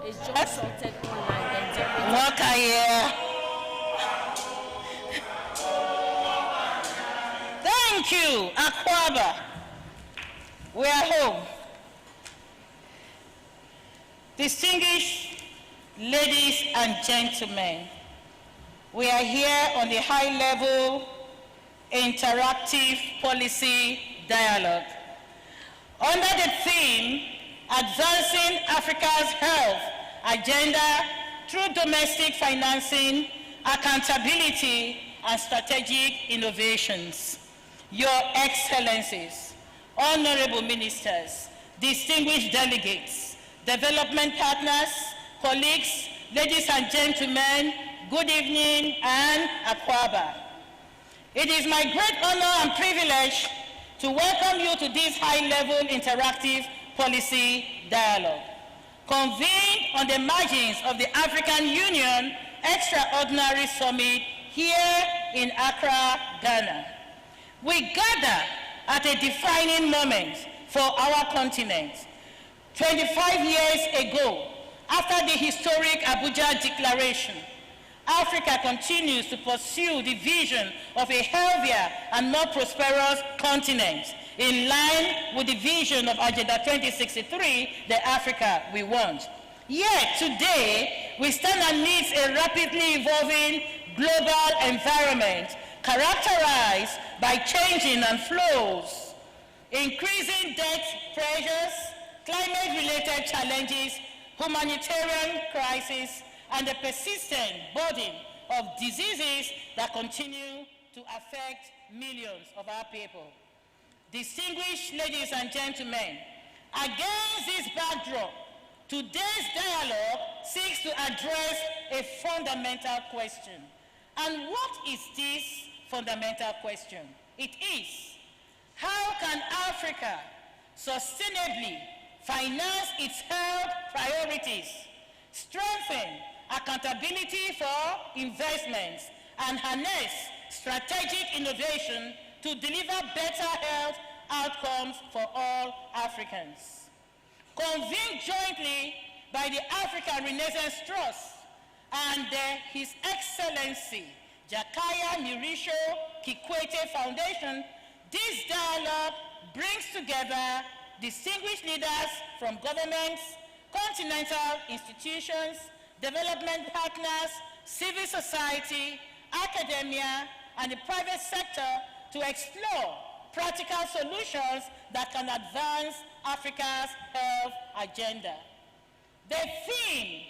It's just consulted online. Thank you, Akwaba. We are home. Distinguished ladies and gentlemen, we are here on the high-level interactive policy dialogue under the theme Advancing Africa's Health Agenda through Domestic Financing, Accountability, and Strategic Innovations. Your Excellencies, Honorable Ministers, distinguished delegates, development partners, colleagues, ladies and gentlemen, good evening and Akwaba. It is my great honor and privilege to welcome you to this high-level interactive policy dialogue, convened on the margins of the African Union Extraordinary Summit here in Accra, Ghana. We gather at a defining moment for our continent. 25 years ago, after the historic Abuja Declaration, Africa continues to pursue the vision of a healthier and more prosperous continent in line with the vision of Agenda 2063, the Africa we want. Yet today, we stand amidst a rapidly evolving global environment characterized by changing and flows, increasing debt pressures, climate-related challenges, humanitarian crisis, and the persistent burden of diseases that continue to affect millions of our people. Distinguished ladies and gentlemen, against this backdrop, today's dialogue seeks to address a fundamental question. And what is this fundamental question? It is, how can Africa sustainably finance its health priorities, strengthen accountability for investments, and harness strategic innovation to deliver better health outcomes for all Africans? Convened jointly by the African Renaissance Trust and His Excellency Jakaya Mrisho Kikwete Foundation, this dialogue brings together distinguished leaders from governments, continental institutions, development partners, civil society, academia, and the private sector to explore practical solutions that can advance Africa's health agenda. The theme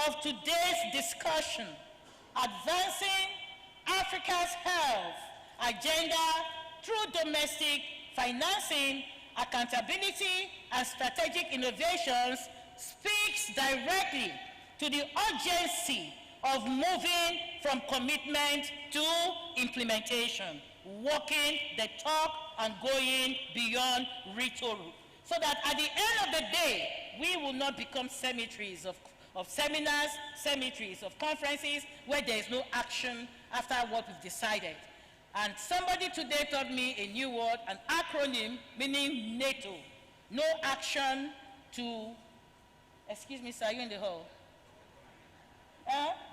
of today's discussion, Advancing Africa's Health Agenda through Domestic Financing, Accountability, and Strategic Innovations, speaks directly to the urgency of moving from commitment to implementation, walking the talk and going beyond rhetoric, so that at the end of the day, we will not become cemeteries of seminars, cemeteries of conferences, where there is no action after what we've decided. And somebody today taught me a new word, an acronym, meaning NATO. No action to, excuse me, sir, are you in the hall?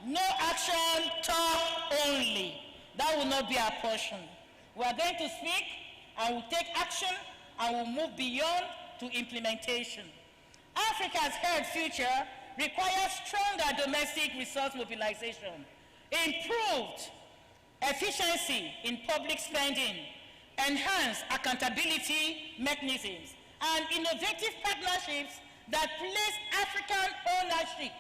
No action, talk only. That will not be our portion. We are going to speak, and we'll take action, and we'll move beyond to implementation. Africa's health future requires stronger domestic resource mobilization, improved efficiency in public spending, enhanced accountability mechanisms, and innovative partnerships that place African ownership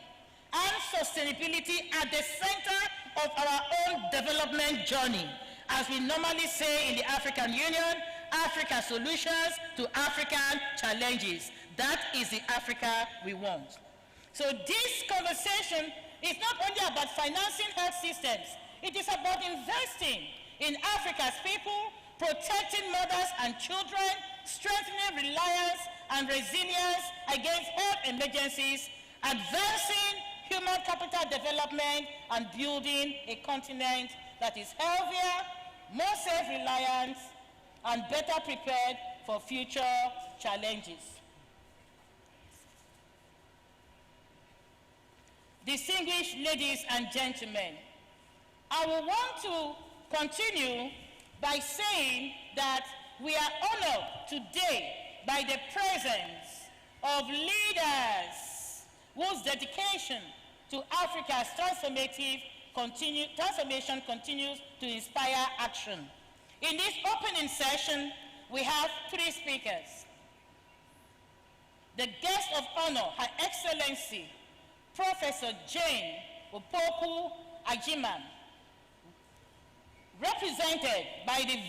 and sustainability at the center of our own development journey. As we normally say in the African Union, Africa solutions to African challenges. That is the Africa we want. So this conversation is not only about financing health systems, it is about investing in Africa's people, protecting mothers and children, strengthening reliance and resilience against health emergencies, advancing human capital development, and building a continent that is healthier, more self-reliant, and better prepared for future challenges. distinguished ladies and gentlemen, I will want to continue by saying that we are honored today by the presence of leaders whose dedication to Africa's transformation continues to inspire action. In this opening session, we have 3 speakers. The guest of honor, Her Excellency, Professor Jane Opoku Ajiman, represented by the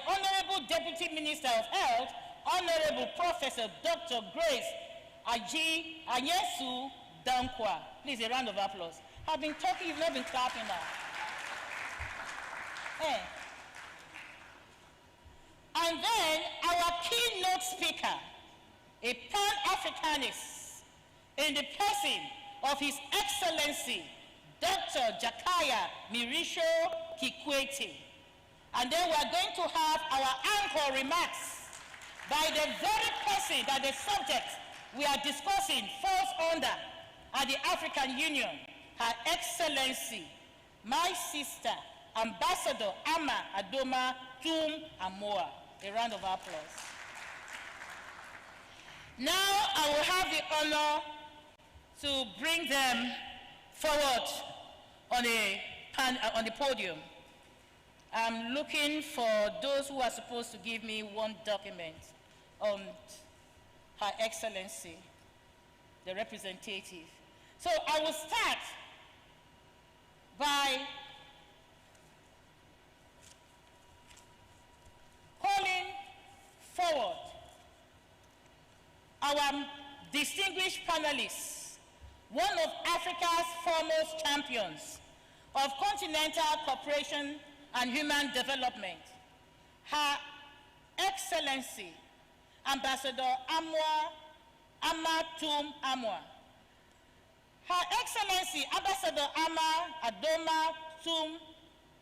Honorable Deputy Minister of Health, Honorable Professor Dr. Grace Anyesu Dankwa. Please, a round of applause. I've been talking, you've not been clapping now. Hey. And then our keynote speaker, a Pan-Africanist in the person of His Excellency, Dr. Jakaya Mirisho Kikwete. And then we're going to have our anchor remarks by the very person that the subject we are discussing falls under at the African Union, Her Excellency, my sister, Ambassador Ama Adoma Tum Amoa. A round of applause. Now I will have the honor to bring them forward on the podium. I'm looking for those who are supposed to give me one document on Her Excellency, the representative. So I will start by calling forward our distinguished panelists, one of Africa's foremost champions of continental cooperation and human development, Her Excellency, Ambassador Amatum Amwa. Her Excellency, Ambassador Ama Adoma Tum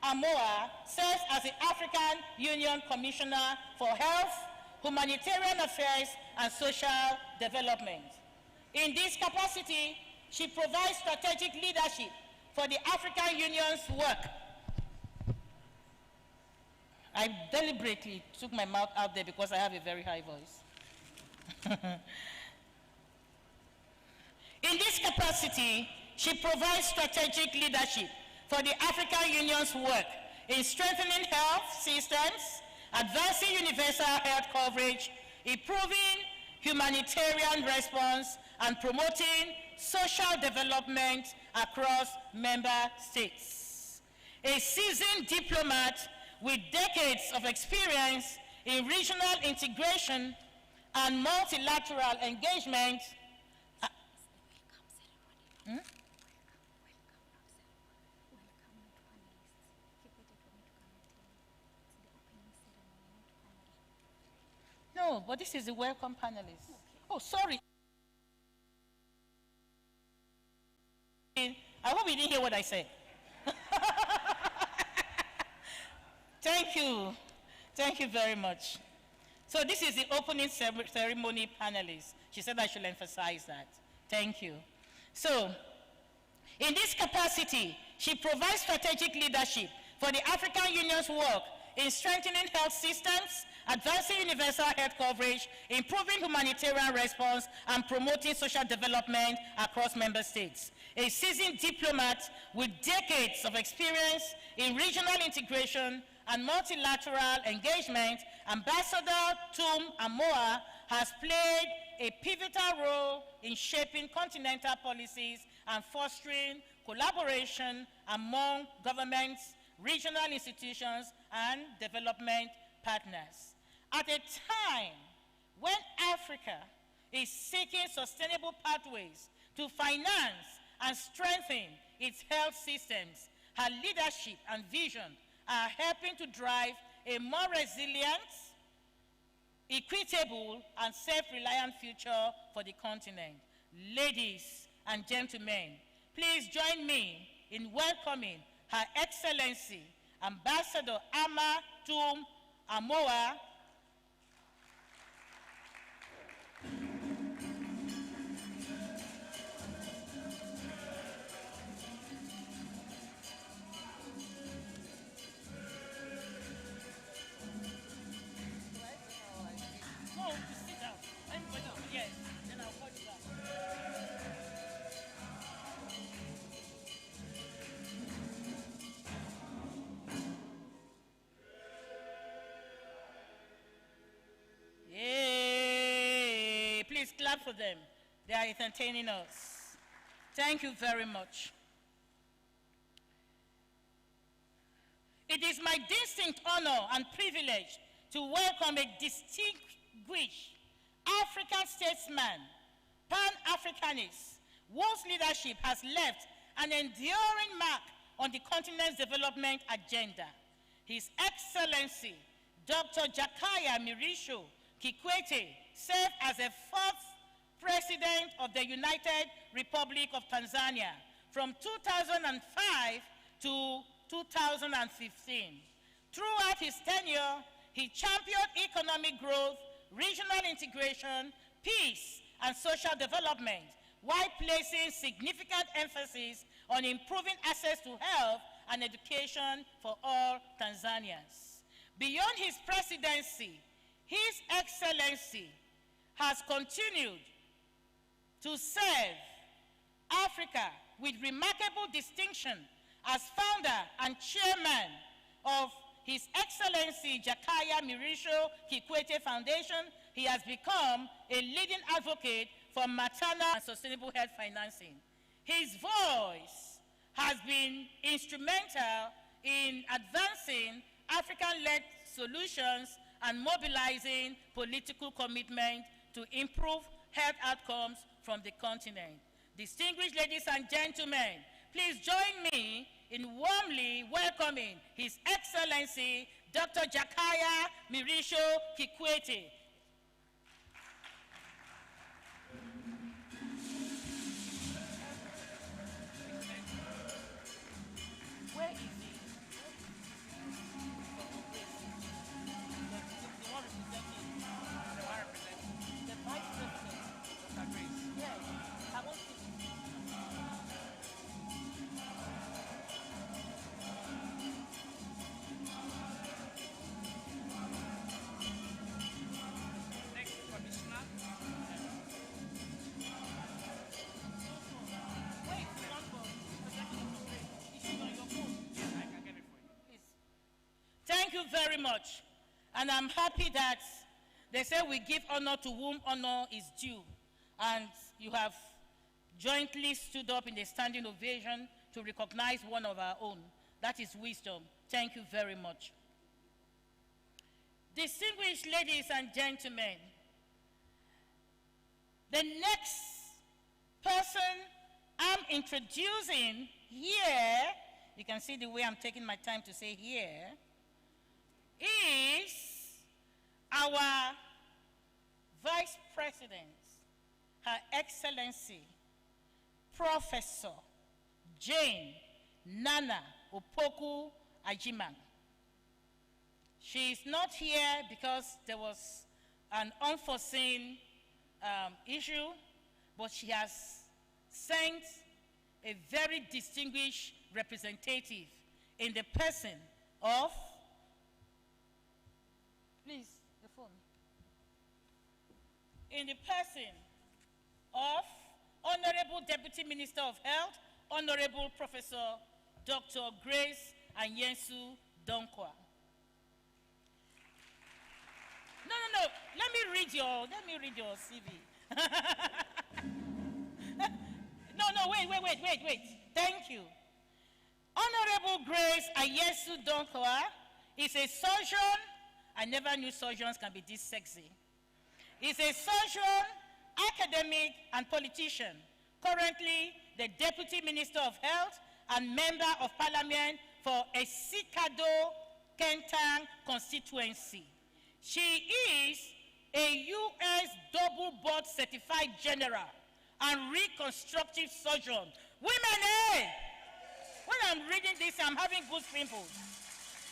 Amoa serves as the African Union Commissioner for Health, Humanitarian Affairs, and Social Development. In this capacity, she provides strategic leadership for the African Union's work. I deliberately took my mouth out there because I have a very high voice. In this capacity, she provides strategic leadership for the African Union's work in strengthening health systems, advancing universal health coverage, improving humanitarian response, and promoting social development across member states. A seasoned diplomat with decades of experience in regional integration and multilateral engagement, No, but this is the welcome panelists. Okay. Oh, sorry. I hope you didn't hear what I said. Thank you. Thank you very much. So this is the opening ceremony panelists. She said I should emphasize that. Thank you. So, in this capacity, she provides strategic leadership for the African Union's work in strengthening health systems, advancing universal health coverage, improving humanitarian response, and promoting social development across member states. A seasoned diplomat with decades of experience in regional integration and multilateral engagement, Ambassador Tum Amoa has played a pivotal role in shaping continental policies and fostering collaboration among governments, regional institutions, and development partners. At a time when Africa is seeking sustainable pathways to finance and strengthen its health systems, her leadership and vision are helping to drive a more resilient, equitable, and self-reliant future for the continent. Ladies and gentlemen, please join me in welcoming Her Excellency, Ambassador Ama Tum Amoa. Please clap for them. They are entertaining us. Thank you very much. It is my distinct honor and privilege to welcome a distinguished African statesman, Pan-Africanist, whose leadership has left an enduring mark on the continent's development agenda. His Excellency, Dr. Jakaya Mrisho Kikwete, served as the fourth President of the United Republic of Tanzania from 2005 to 2015. Throughout his tenure, he championed economic growth, regional integration, peace, and social development, while placing significant emphasis on improving access to health and education for all Tanzanians. Beyond his presidency, His Excellency has continued to serve Africa with remarkable distinction as founder and chairman of His Excellency Jakaya Mrisho Kikwete Foundation. He has become a leading advocate for maternal and sustainable health financing. His voice has been instrumental in advancing African-led solutions and mobilizing political commitment to improve health outcomes from the continent. Distinguished ladies and gentlemen, please join me in warmly welcoming His Excellency Dr. Jakaya Mrisho Kikwete. Where is he? The one representing the Vice President, Dr. Grace. Yes, I want to. Thank you very much. And I'm happy that they say we give honor to whom honor is due. And you have jointly stood up in a standing ovation to recognize one of our own. That is wisdom. Thank you very much. Distinguished ladies and gentlemen, the next person I'm introducing here, you can see the way I'm taking my time to say here, is our Vice President, Her Excellency, Professor Jane Nana Opoku Ajiman. She is not here because there was an unforeseen issue, but she has sent a very distinguished representative in the person of, please, the phone, in the person of Honorable Deputy Minister of Health, Honorable Professor Dr. Grace Anyensu Donkwa. No. Let me read your CV. No, wait. Thank you. Honorable Grace Anyensu Donkwa is a surgeon. I never knew surgeons can be this sexy. He's a surgeon, academic, and politician. Currently, the Deputy Minister of Health and Member of Parliament for Esikado Kentang constituency. She is a U.S. double board certified general and reconstructive surgeon. Women, hey! When I'm reading this, I'm having goose pimples.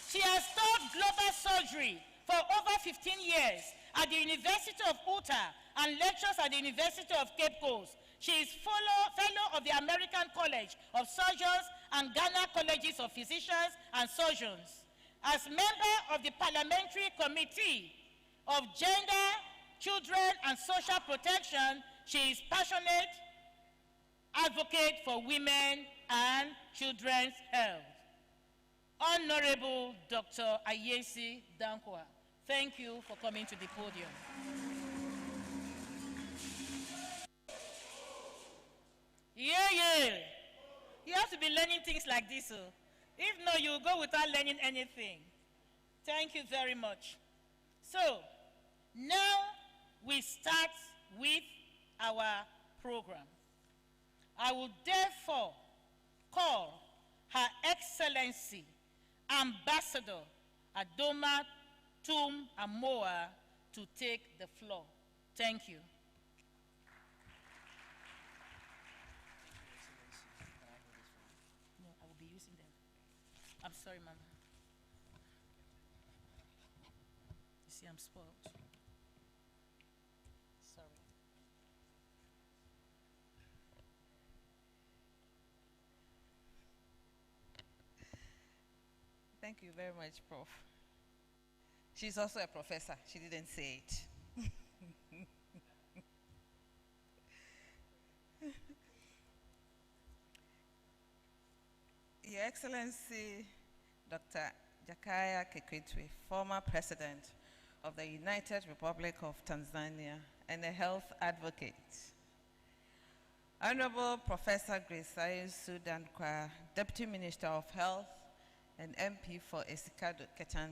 She has taught global surgery for over 15 years at the University of Utah and lectures at the University of Cape Coast. She is fellow of the American College of Surgeons and Ghana Colleges of Physicians and Surgeons. As member of the Parliamentary Committee of Gender, Children, and Social Protection, she is passionate advocate for women and children's health. Honorable Dr. Anyensu Donkwa, thank you for coming to the podium. Yeah. You have to be learning things like this. Oh. If not, you will go without learning anything. Thank you very much. So, now we start with our program. I will therefore call Her Excellency Ambassador Adoma Tum Amoa to take the floor. Thank you. No, I will be using them. I'm sorry, Mama. You see, I'm spoiled. Sorry. Thank you very much, Prof. She's also a professor. She didn't say it. Your Excellency, Dr. Jakaya Kikwete, former President of the United Republic of Tanzania and a health advocate. Honorable Professor Grace Sudankwa, Deputy Minister of Health and MP for Esikado Ketan.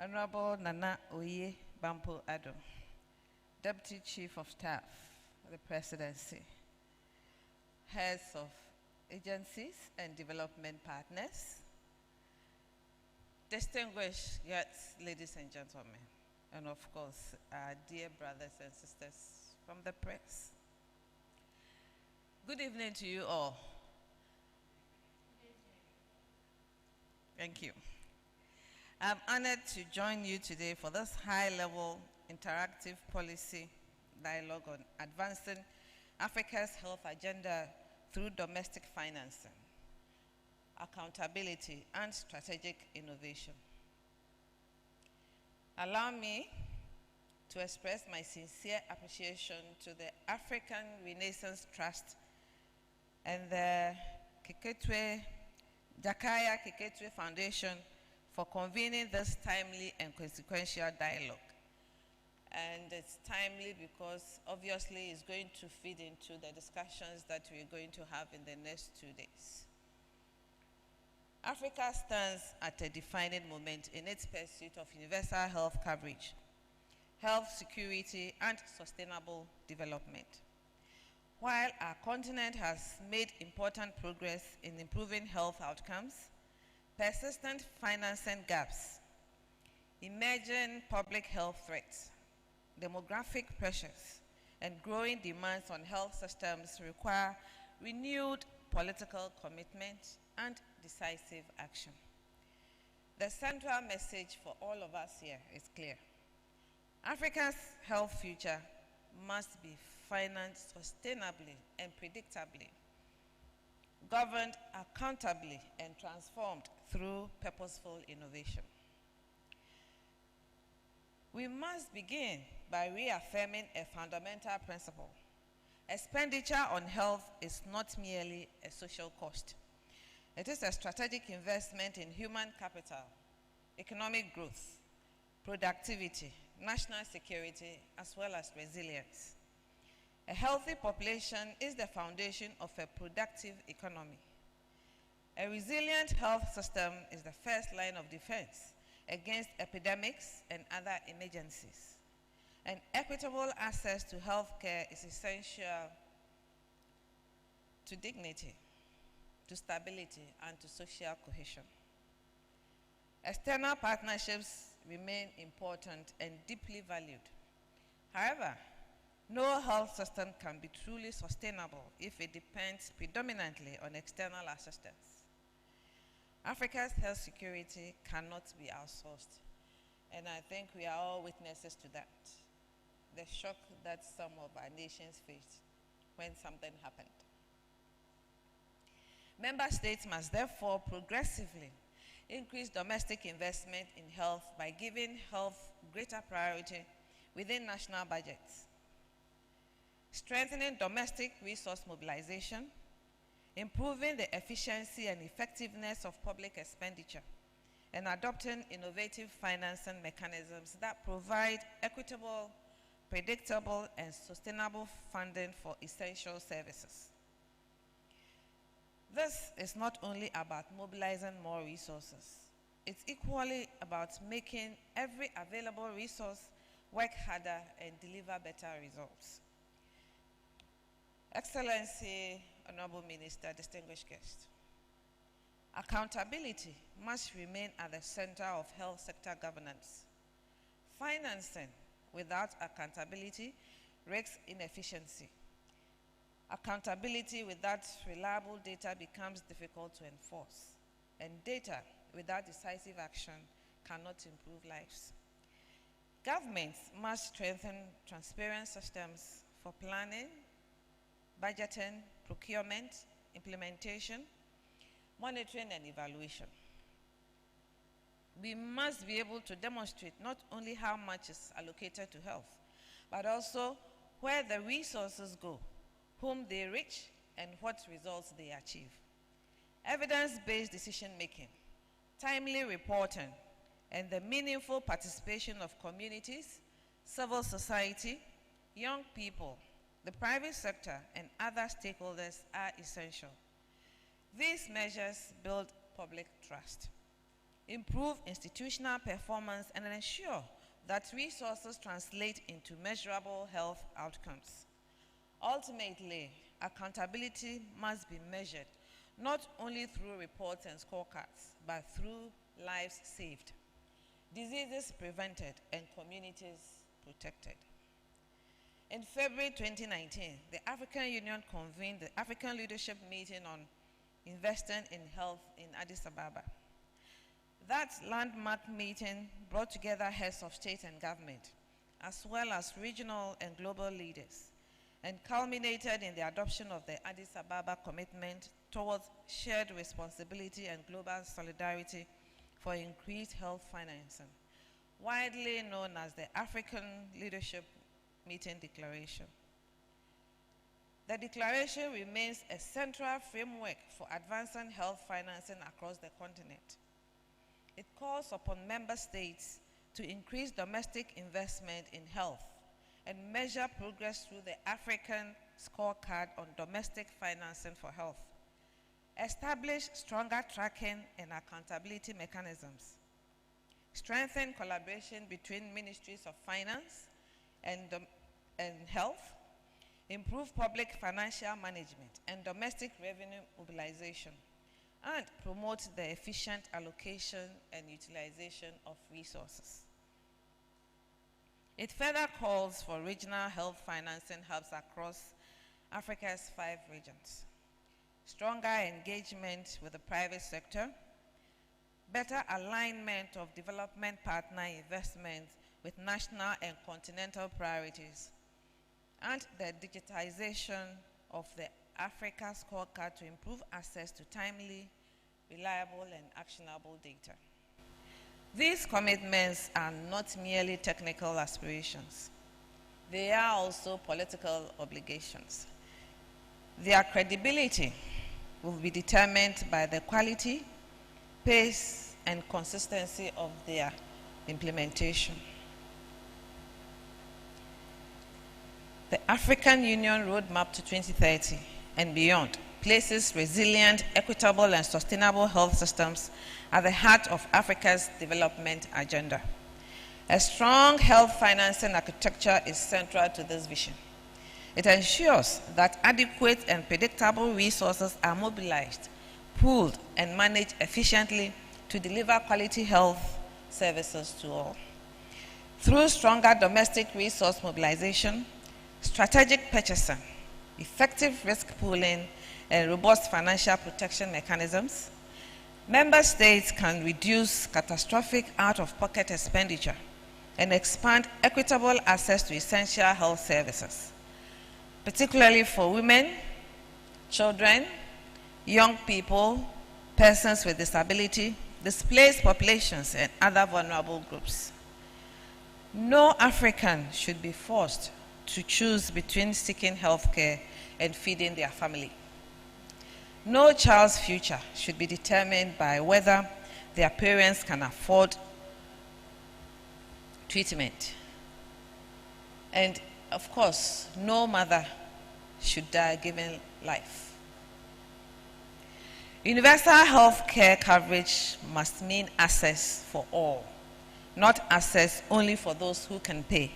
Honorable Nana Oye Bampo Ado, Deputy Chief of Staff of the Presidency, heads of agencies and development partners, distinguished guests, ladies and gentlemen, and of course, our dear brothers and sisters from the press. Good evening to you all. Thank you. I'm honored to join you today for this high-level interactive policy dialogue on advancing Africa's health agenda through domestic financing, accountability, and strategic innovation. Allow me to express my sincere appreciation to the African Renaissance Trust and the Jakaya Kikwete Foundation for convening this timely and consequential dialogue. And it's timely because obviously it's going to feed into the discussions that we're going to have in the next 2 days. Africa stands at a defining moment in its pursuit of universal health coverage, health security, and sustainable development. While our continent has made important progress in improving health outcomes, persistent financing gaps, emerging public health threats, demographic pressures, and growing demands on health systems require renewed political commitment and decisive action. The central message for all of us here is clear. Africa's health future must be financed sustainably and predictably, governed accountably, and transformed through purposeful innovation. We must begin by reaffirming a fundamental principle. Expenditure on health is not merely a social cost. It is a strategic investment in human capital, economic growth, productivity, national security, as well as resilience. A healthy population is the foundation of a productive economy. A resilient health system is the first line of defense against epidemics and other emergencies. And equitable access to health care is essential to dignity, to stability, and to social cohesion. External partnerships remain important and deeply valued. However, no health system can be truly sustainable if it depends predominantly on external assistance. Africa's health security cannot be outsourced, and I think we are all witnesses to that. The shock that some of our nations faced when something happened. Member states must therefore progressively increase domestic investment in health by giving health greater priority within national budgets, strengthening domestic resource mobilization, improving the efficiency and effectiveness of public expenditure, and adopting innovative financing mechanisms that provide equitable, predictable, and sustainable funding for essential services. This is not only about mobilizing more resources, it's equally about making every available resource work harder and deliver better results. Excellency, Honorable Minister, distinguished guests, accountability must remain at the center of health sector governance. Financing without accountability risks inefficiency. Accountability without reliable data becomes difficult to enforce, and data without decisive action cannot improve lives. Governments must strengthen transparent systems for planning, budgeting, procurement, implementation, monitoring, and evaluation. We must be able to demonstrate not only how much is allocated to health, but also where the resources go, whom they reach, and what results they achieve. Evidence-based decision-making, timely reporting, and the meaningful participation of communities, civil society, young people, the private sector, and other stakeholders are essential. These measures build public trust, improve institutional performance, and ensure that resources translate into measurable health outcomes. Ultimately, accountability must be measured not only through reports and scorecards, but through lives saved, diseases prevented, and communities protected. In February 2019, the African Union convened the African Leadership Meeting on Investing in Health in Addis Ababa. That landmark meeting brought together heads of state and government, as well as regional and global leaders, and culminated in the adoption of the Addis Ababa Commitment towards shared responsibility and global solidarity for increased health financing, widely known as the African Leadership Meeting Declaration. The declaration remains a central framework for advancing health financing across the continent. It calls upon member states to increase domestic investment in health and measure progress through the African Scorecard on Domestic Financing for Health, establish stronger tracking and accountability mechanisms, strengthen collaboration between ministries of finance and health, improve public financial management and domestic revenue mobilization, and promote the efficient allocation and utilization of resources. It further calls for regional health financing hubs across Africa's 5 regions, stronger engagement with the private sector, better alignment of development partner investments with national and continental priorities, and the digitization of the Africa Scorecard to improve access to timely, reliable, and actionable data. These commitments are not merely technical aspirations. They are also political obligations. Their credibility will be determined by the quality, pace, and consistency of their implementation. The African Union Roadmap to 2030 and beyond places resilient, equitable, and sustainable health systems at the heart of Africa's development agenda. A strong health financing architecture is central to this vision. It ensures that adequate and predictable resources are mobilized, pooled, and managed efficiently to deliver quality health services to all. Through stronger domestic resource mobilization, strategic purchasing, effective risk pooling, and robust financial protection mechanisms, member states can reduce catastrophic out-of-pocket expenditure and expand equitable access to essential health services, particularly for women, children, young people, persons with disability, displaced populations, and other vulnerable groups. No African should be forced to choose between seeking health care and feeding their family. No child's future should be determined by whether their parents can afford treatment. And of course, no mother should die giving life. Universal health care coverage must mean access for all, not access only for those who can pay.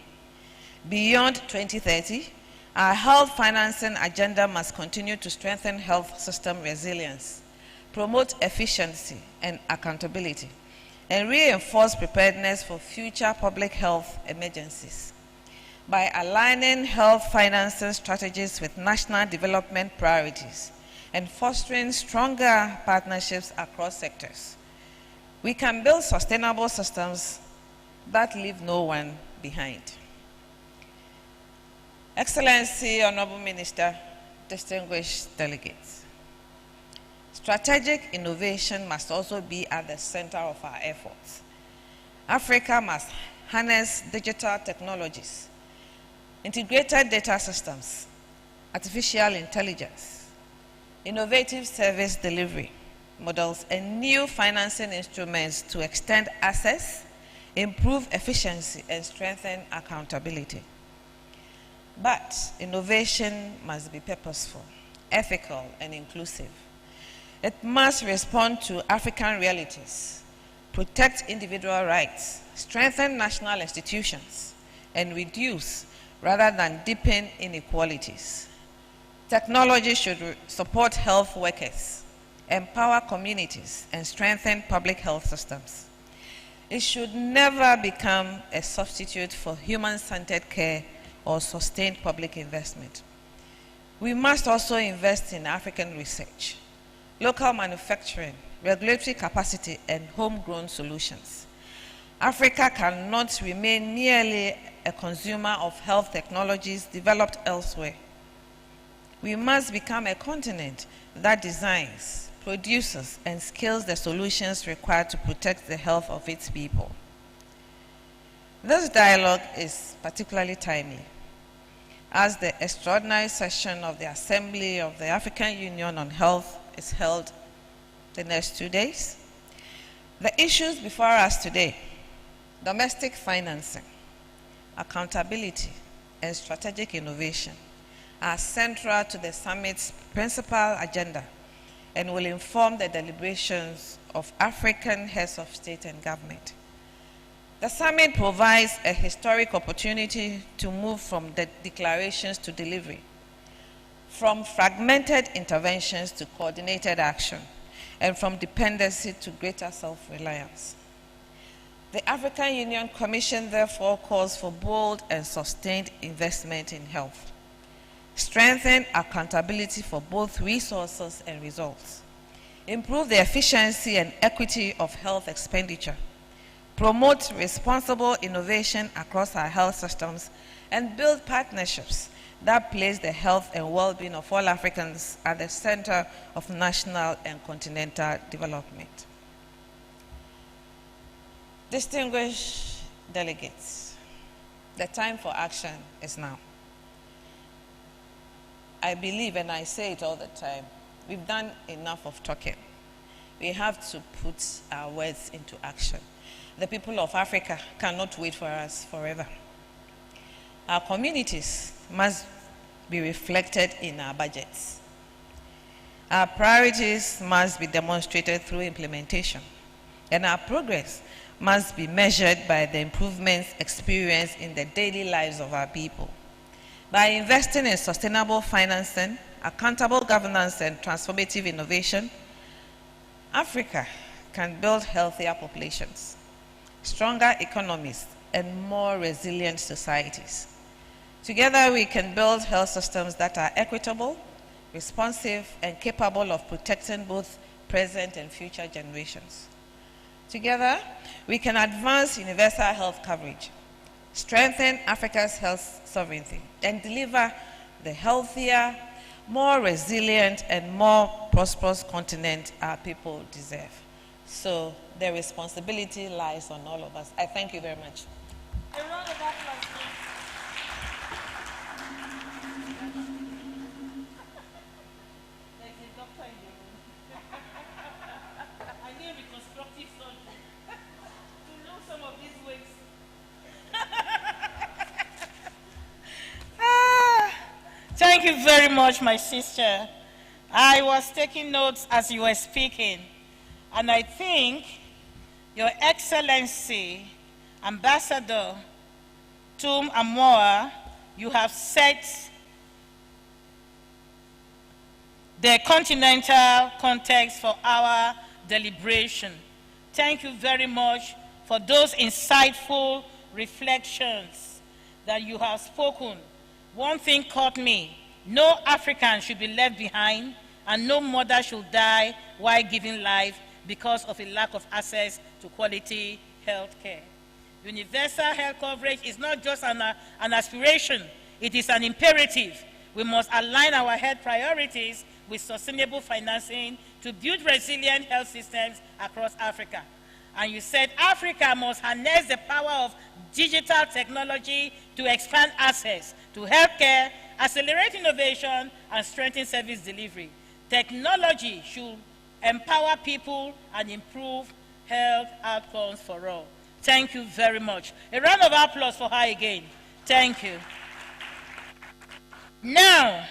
Beyond 2030, our health financing agenda must continue to strengthen health system resilience, promote efficiency and accountability, and reinforce preparedness for future public health emergencies. By aligning health financing strategies with national development priorities and fostering stronger partnerships across sectors, we can build sustainable systems that leave no one behind. Excellency, Honorable Minister, distinguished delegates, strategic innovation must also be at the center of our efforts. Africa must harness digital technologies, integrated data systems, artificial intelligence, innovative service delivery models, and new financing instruments to extend access, improve efficiency, and strengthen accountability. But innovation must be purposeful, ethical, and inclusive. It must respond to African realities, protect individual rights, strengthen national institutions, and reduce rather than deepen inequalities. Technology should support health workers, empower communities, and strengthen public health systems. It should never become a substitute for human-centered care or sustained public investment. We must also invest in African research, local manufacturing, regulatory capacity, and homegrown solutions. Africa cannot remain merely a consumer of health technologies developed elsewhere. We must become a continent that designs, produces, and scales the solutions required to protect the health of its people. This dialogue is particularly timely, as the extraordinary session of the Assembly of the African Union on Health is held the next 2 days. The issues before us today, domestic financing, accountability, and strategic innovation, are central to the summit's principal agenda and will inform the deliberations of African heads of state and government. The summit provides a historic opportunity to move from the declarations to delivery, from fragmented interventions to coordinated action, and from dependency to greater self-reliance. The African Union Commission therefore calls for bold and sustained investment in health, strengthen accountability for both resources and results, improve the efficiency and equity of health expenditure, promote responsible innovation across our health systems, and build partnerships that place the health and well-being of all Africans at the center of national and continental development. Distinguished delegates, the time for action is now. I believe, and I say it all the time, we've done enough of talking. We have to put our words into action. The people of Africa cannot wait for us forever. Our communities must be reflected in our budgets. Our priorities must be demonstrated through implementation, and our progress must be measured by the improvements experienced in the daily lives of our people. By investing in sustainable financing, accountable governance, and transformative innovation, Africa can build healthier populations, stronger economies, and more resilient societies. Together, we can build health systems that are equitable, responsive, and capable of protecting both present and future generations. Together, we can advance universal health coverage, strengthen Africa's health sovereignty, and deliver the healthier, more resilient, and more prosperous continent our people deserve. So the responsibility lies on all of us. I thank you very much. A round of applause, please. There's a doctor in the room. I need reconstructive surgery to lose some of these weights. Thank you very much, my sister. I was taking notes as you were speaking, and I think Your Excellency, Ambassador Tum Amoa, you have set the continental context for our deliberation. Thank you very much for those insightful reflections that you have spoken. One thing caught me: no African should be left behind, and no mother should die while giving life because of a lack of access to quality health care. Universal health coverage is not just an aspiration, it is an imperative. We must align our health priorities with sustainable financing to build resilient health systems across Africa. And you said Africa must harness the power of digital technology to expand access to healthcare, accelerate innovation, and strengthen service delivery. Technology should empower people and improve health outcomes for all. Thank you very much. A round of applause for her again. Thank you. Now,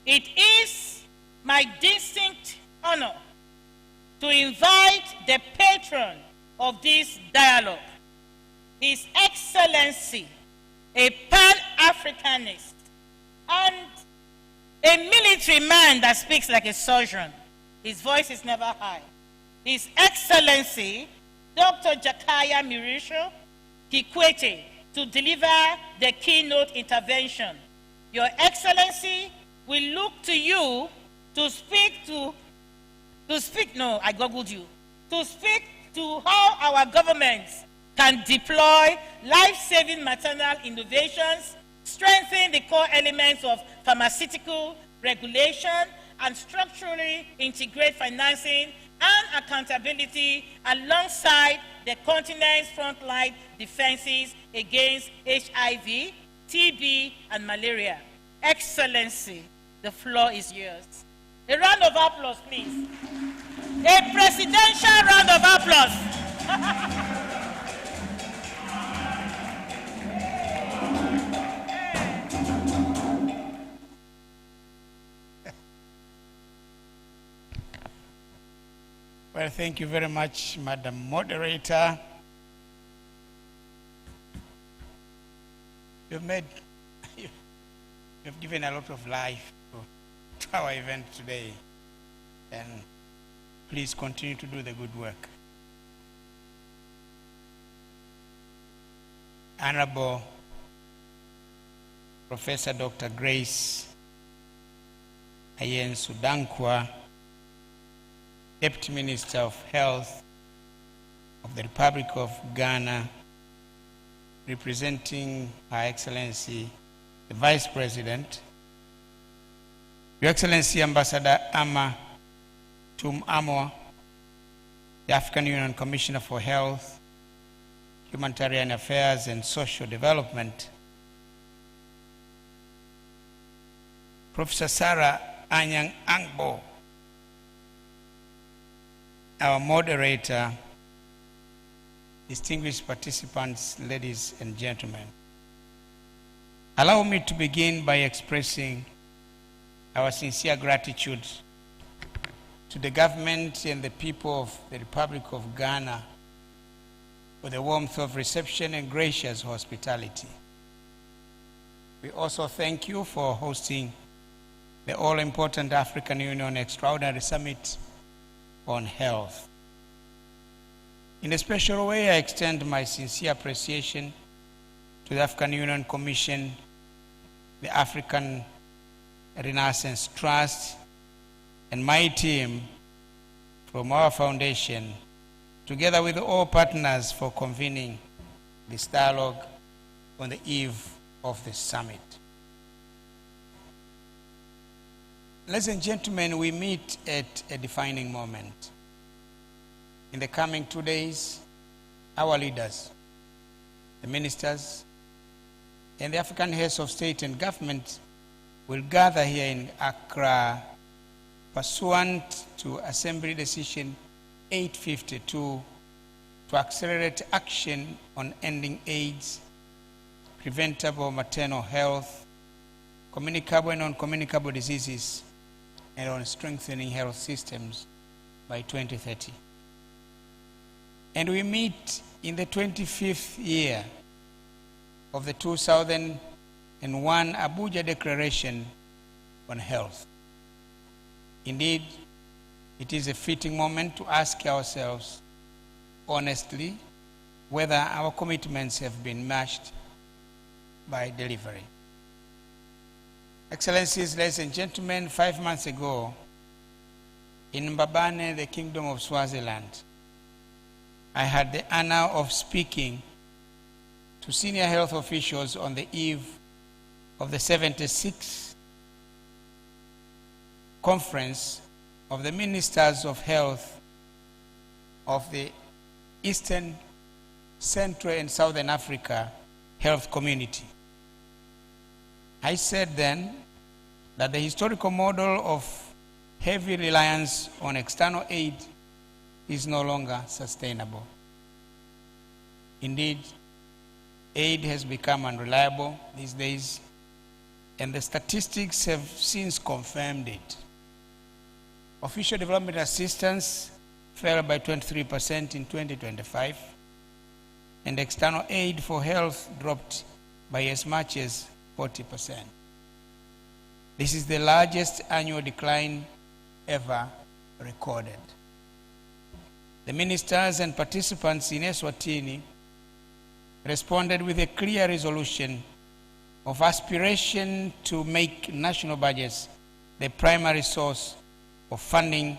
it is my distinct honor to invite the patron of this dialogue, His Excellency, a Pan-Africanist and a military man that speaks like a surgeon. His voice is never high. His Excellency, Dr. Jakaya Mrisho Kikwete, to deliver the keynote intervention. Your Excellency, we look to you to speak to how our governments can deploy life-saving maternal innovations, strengthen the core elements of pharmaceutical regulation, and structurally integrate financing and accountability alongside the continent's frontline defenses against HIV, TB, and malaria. Excellency, the floor is yours. A round of applause, please. A presidential round of applause. Well, thank you very much, Madam Moderator. You've given a lot of life to our event today, and please continue to do the good work. Honorable Professor Dr. Grace Ayen Sudankwa, Deputy Minister of Health of the Republic of Ghana, representing Her Excellency, the Vice President, Your Excellency Ambassador Ama Tum Amoa, the African Union Commissioner for Health, Humanitarian Affairs and Social Development, Professor Sarah Anyang Angbo, our moderator, distinguished participants, ladies and gentlemen. Allow me to begin by expressing our sincere gratitude to the government and the people of the Republic of Ghana for the warmth of reception and gracious hospitality. We also thank you for hosting the all-important African Union Extraordinary Summit on Health. In a special way, I extend my sincere appreciation to the African Union Commission, the African Renaissance Trust, and my team from our foundation, together with all partners, for convening this dialogue on the eve of the summit. Ladies and gentlemen, we meet at a defining moment. In the coming 2 days, our leaders, the ministers, and the African heads of state and government will gather here in Accra pursuant to Assembly Decision 852 to accelerate action on ending AIDS, preventable maternal health, communicable and non-communicable diseases, and on strengthening health systems by 2030. And we meet in the 25th year of the 2001 Abuja Declaration on Health. Indeed, it is a fitting moment to ask ourselves honestly whether our commitments have been matched by delivery. Excellencies, ladies and gentlemen, 5 months ago, in Mbabane, the Kingdom of Swaziland, I had the honor of speaking to senior health officials on the eve of the 76th conference of the Ministers of Health of the Eastern, Central, and Southern Africa Health Community. I said then that the historical model of heavy reliance on external aid is no longer sustainable. Indeed, aid has become unreliable these days, and the statistics have since confirmed it. Official development assistance fell by 23% in 2025, and external aid for health dropped by as much as 40%. This is the largest annual decline ever recorded. The ministers and participants in Eswatini responded with a clear resolution of aspiration to make national budgets the primary source of funding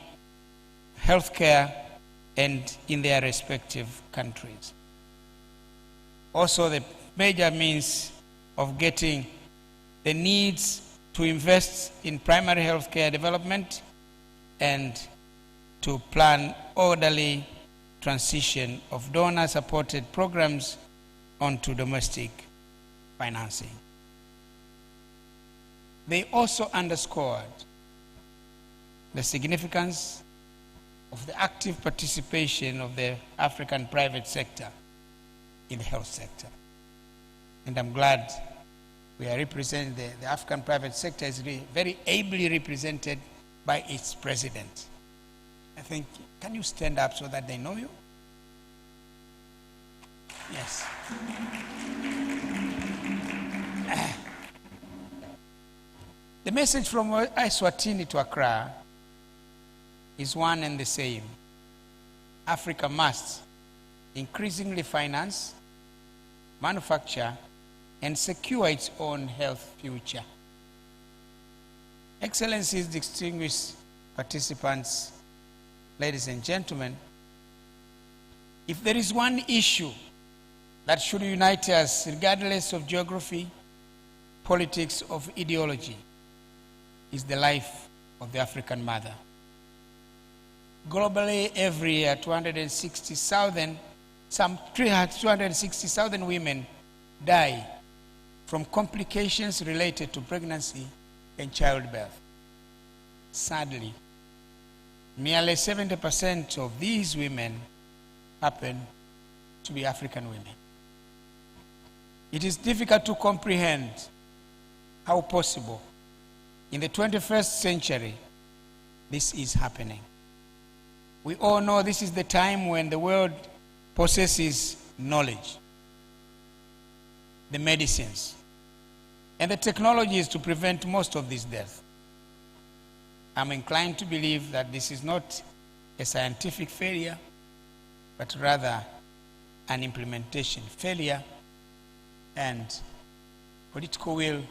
healthcare and in their respective countries. Also, the major means of getting the needs to invest in primary healthcare development and to plan orderly transition of donor-supported programs onto domestic financing. They also underscored the significance of the active participation of the African private sector in the health sector. And I'm glad we are representing the African private sector is very ably represented by its president. I think, can you stand up so that they know you? Yes. The message from Eswatini to Accra is one and the same. Africa must increasingly finance, manufacture, and secure its own health future. Excellencies, distinguished participants, ladies and gentlemen, if there is one issue that should unite us regardless of geography, politics, or ideology, is the life of the African mother. Globally, every year, 260,000 women die from complications related to pregnancy and childbirth. Sadly, nearly 70% of these women happen to be African women. It is difficult to comprehend how possible in the 21st century this is happening. We all know this is the time when the world possesses knowledge, the medicines, and the technologies to prevent most of this death. I'm inclined to believe that this is not a scientific failure, but rather an implementation failure, and political will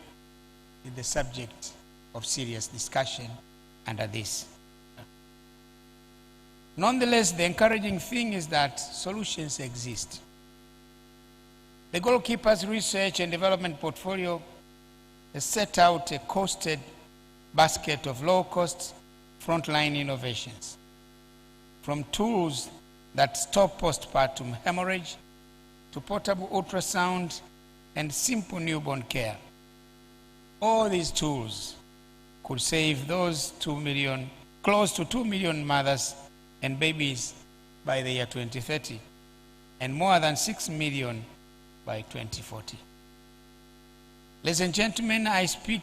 is the subject of serious discussion under this. Nonetheless, the encouraging thing is that solutions exist. The Goalkeepers Research and Development Portfolio has set out a costed basket of low-cost frontline innovations, from tools that stop postpartum hemorrhage to portable ultrasound and simple newborn care. All these tools could save those close to 2 million mothers and babies by the year 2030, and more than 6 million by 2040. Ladies and gentlemen, I speak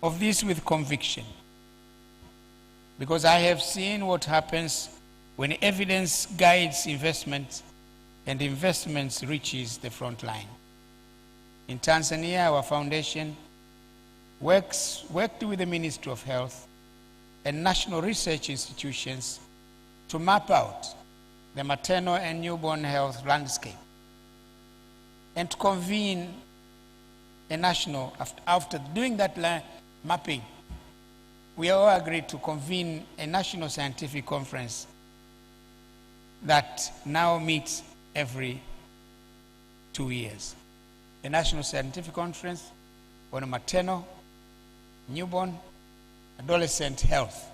of this with conviction, because I have seen what happens when evidence guides investment and investments reaches the front line. In Tanzania, our foundation worked with the Ministry of Health and national research institutions to map out the maternal and newborn health landscape and to convene a national, after doing that mapping, we all agreed to convene a national scientific conference that now meets every 2 years. A national scientific conference on maternal, newborn, adolescent health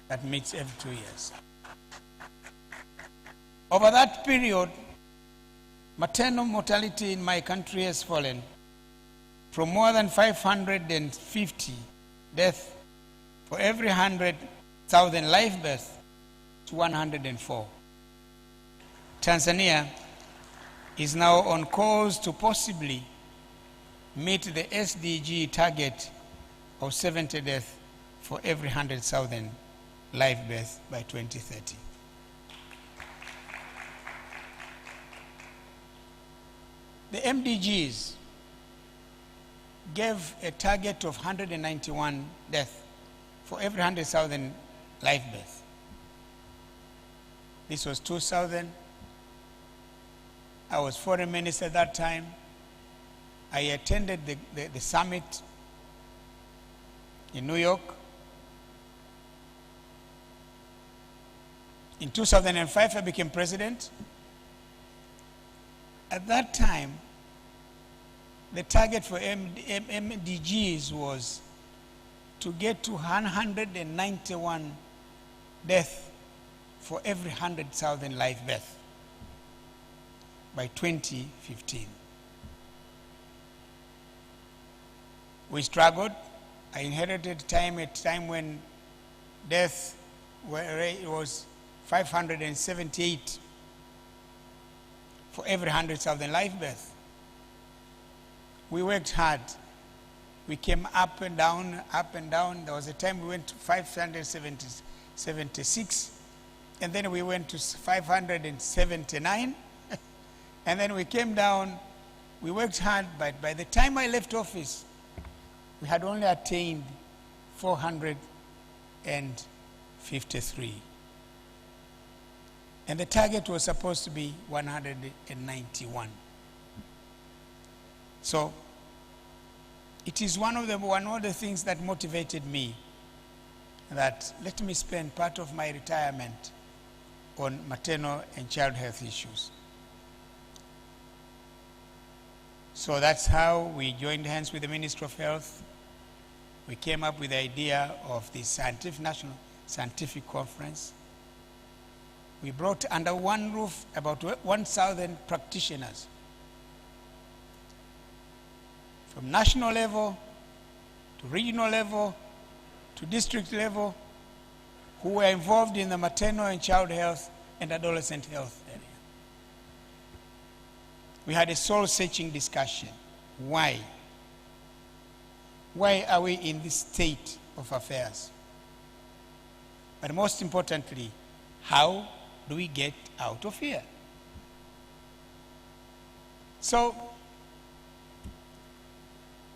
that meets every 2 years. Over that period, maternal mortality in my country has fallen from more than 550 deaths for every 100,000 live births to 104. Tanzania is now on course to possibly meet the SDG target of 70 deaths for every 100,000 live births by 2030. The MDGs gave a target of 191 deaths for every 100,000 live births. This was 2000. I was foreign minister at that time. I attended the summit in New York. In 2005, I became president. At that time, the target for MDGs was to get to 191 deaths for every 100,000 live births by 2015. We struggled. I inherited a time when death was 578 for every 100,000 live births. We worked hard. We came up and down, up and down. There was a time we went to 576, and then we went to 579, and then we came down. We worked hard, but by the time I left office, we had only attained 453. And the target was supposed to be 191. So it is one of the things that motivated me, that let me spend part of my retirement on maternal and child health issues. So that's how we joined hands with the Ministry of Health. We came up with the idea of the National Scientific Conference. We brought under one roof about 1,000 practitioners from national level to regional level to district level who were involved in the maternal and child health and adolescent health area. We had a soul-searching discussion. Why? Why are we in this state of affairs? But most importantly, how do we get out of here? So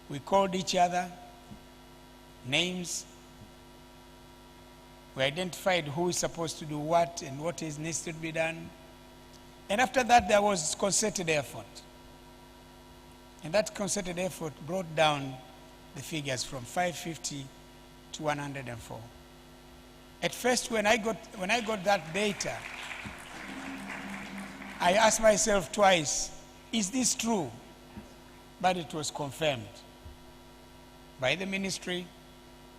we called each other names. We identified who is supposed to do what and what needs to be done. And after that, there was concerted effort. And that concerted effort brought down the figures from 550 to 104. At first, when I got that data, I asked myself twice, is this true? But it was confirmed by the ministry,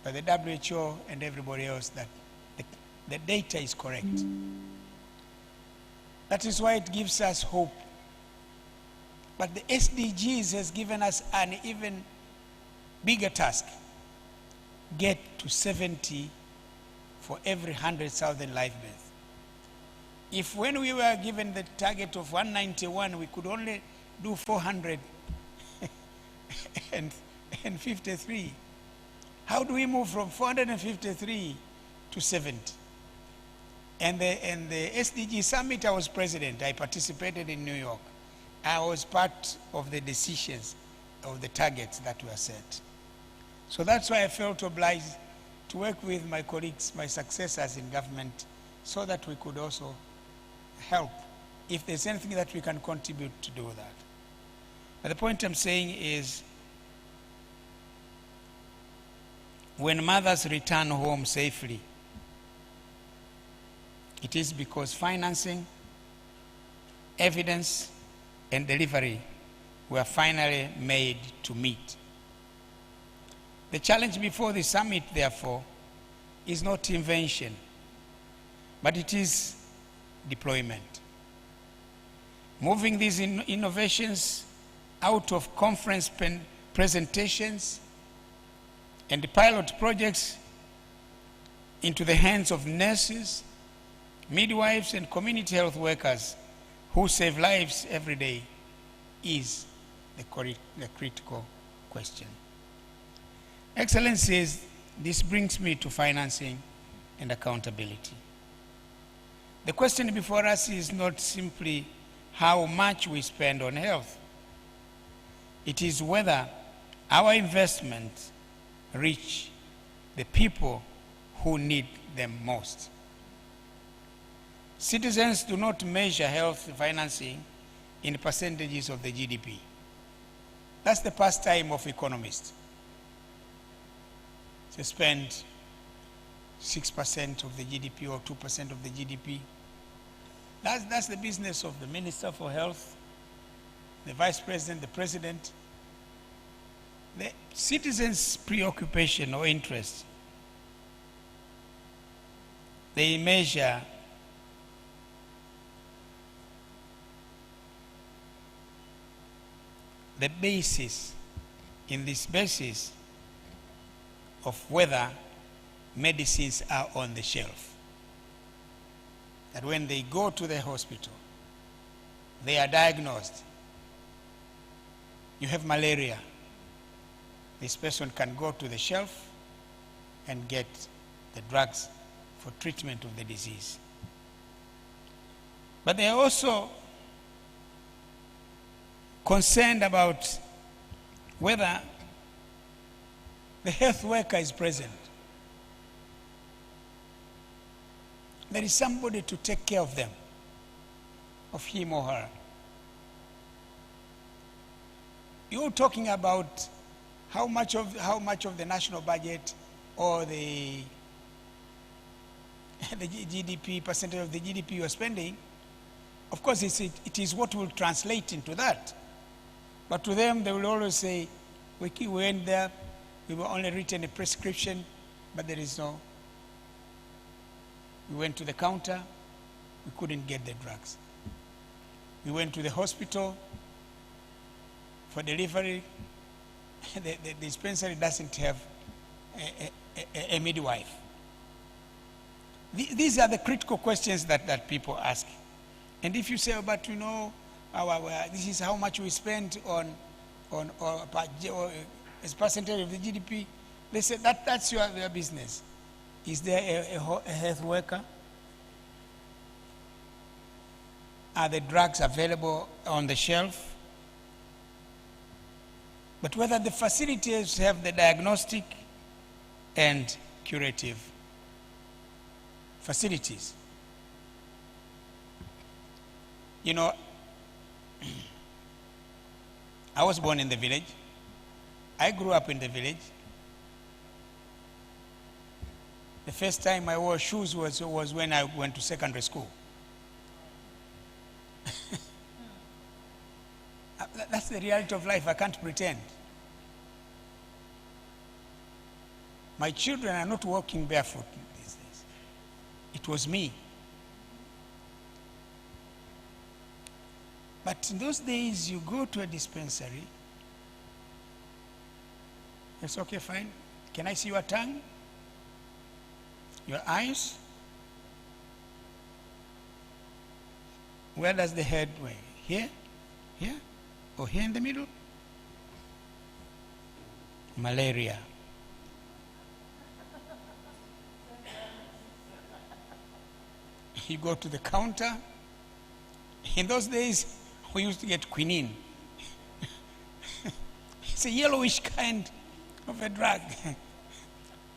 by the WHO, and everybody else that the data is correct. That is why it gives us hope. But the SDGs has given us an even bigger task. Get to 70 for every 100,000 live births. If when we were given the target of 191, we could only do 453, how do we move from 453 to 70. And the SDG summit, I was president. I participated in New York. I was part of the decisions of the targets that were set. So that's why I felt obliged to work with my colleagues, my successors in government, so that we could also help if there's anything that we can contribute to do that. But the point I'm saying is, when mothers return home safely, it is because financing, evidence, and delivery were finally made to meet. The challenge before the summit, therefore, is not invention, but it is deployment. Moving these innovations out of conference presentations and the pilot projects into the hands of nurses, midwives, and community health workers who save lives every day is the critical question. Excellencies, this brings me to financing and accountability. The question before us is not simply how much we spend on health. It is whether our investments reach the people who need them most. Citizens do not measure health financing in percentages of the GDP. That's the pastime of economists. They spend 6% of the GDP or 2% of the GDP. That's the business of the Minister for Health, the Vice President, the President. The citizens' preoccupation or interest, they measure the basis, in this basis of whether medicines are on the shelf. That when they go to the hospital, they are diagnosed. You have malaria. This person can go to the shelf and get the drugs for treatment of the disease. But they are also concerned about whether the health worker is present. There is somebody to take care of them, of him or her. You're talking about how much of the national budget or the GDP, percentage of the GDP you are spending. Of course, it is what will translate into that. But to them, they will always say, we went there, we were only written a prescription, but there is no. We went to the counter, we couldn't get the drugs. We went to the hospital for delivery, the dispensary doesn't have a midwife. These are the critical questions that people ask. And if you say, oh, but you know, this is how much we spend on as percentage of the GDP, they say that's your business. Is there a health worker? Are the drugs available on the shelf? But whether the facilities have the diagnostic and curative facilities. You know, I was born in the village. I grew up in the village. The first time I wore shoes was when I went to secondary school. That's the reality of life. I can't pretend. My children are not walking barefoot these days. It was me. But in those days, you go to a dispensary. It's okay, fine. Can I see your tongue? Your eyes? Where does the head weigh? Here? Here? Or here in the middle? Malaria. You go to the counter. In those days, we used to get quinine. It's a yellowish kind of a drug.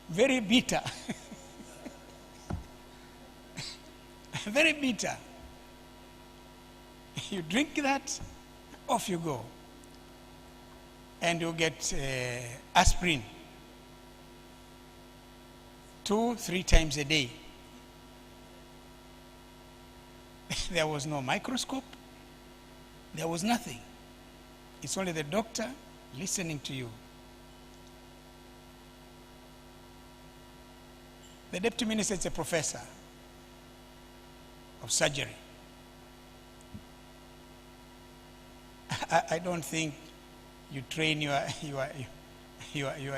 Very bitter. Very bitter. You drink that, off you go. And you get aspirin 2-3 times a day. There was no microscope. There was nothing. It's only the doctor listening to you. The deputy minister is a professor of surgery. I don't think you train your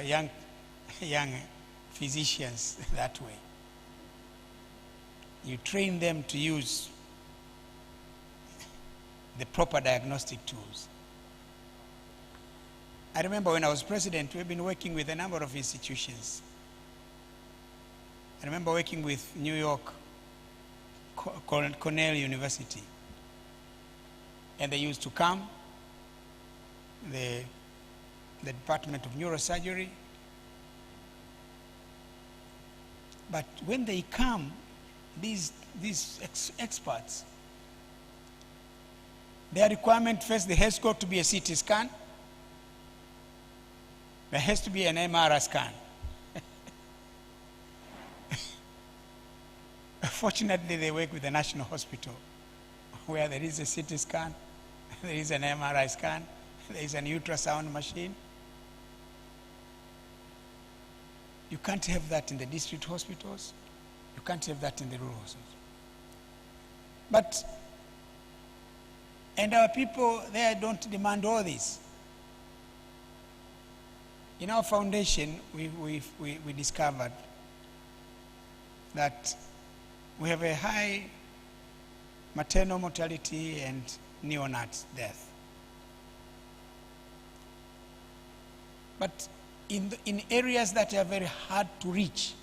young physicians that way. You train them to use the proper diagnostic tools. I remember when I was president, we've been working with a number of institutions. I remember working with New York Cornell University. And they used to come, the Department of Neurosurgery. But when they come, these experts, their requirement first, there has got to be a CT scan. There has to be an MRI scan. Fortunately, they work with the National Hospital, where there is a CT scan, there is an MRI scan, there is an ultrasound machine. You can't have that in the district hospitals. You can't have that in the rural hospitals. And our people there don't demand all this. In our foundation, we discovered that we have a high maternal mortality and neonat death. But in areas that are very hard to reach.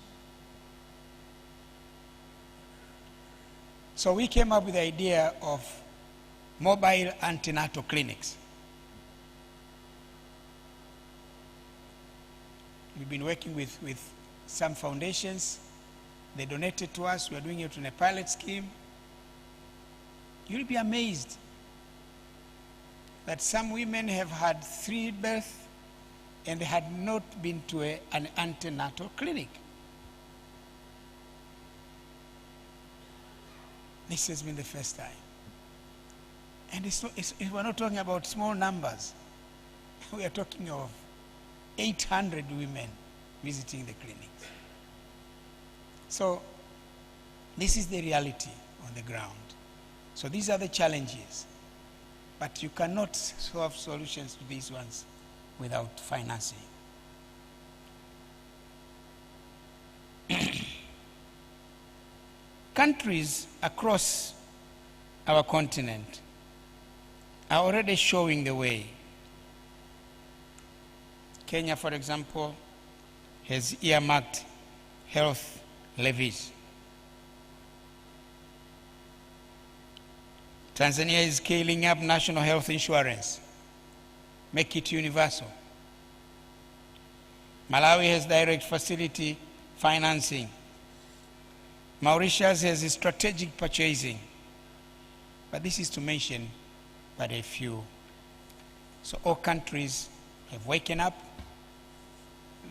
So we came up with the idea of mobile antenatal clinics. We've been working with some foundations. They donated to us. We are doing it in a pilot scheme. You'll be amazed that some women have had 3 births and they had not been to an antenatal clinic. This has been the first time. And we're not talking about small numbers. We are talking of 800 women visiting the clinic. So this is the reality on the ground. So these are the challenges. But you cannot solve solutions to these ones without financing. Countries across our continent are already showing the way. Kenya, for example, has earmarked health levies. Tanzania is scaling up national health insurance, make it universal. Malawi has direct facility financing. Mauritius has strategic purchasing. But this is to mention but a few. So all countries have waken up.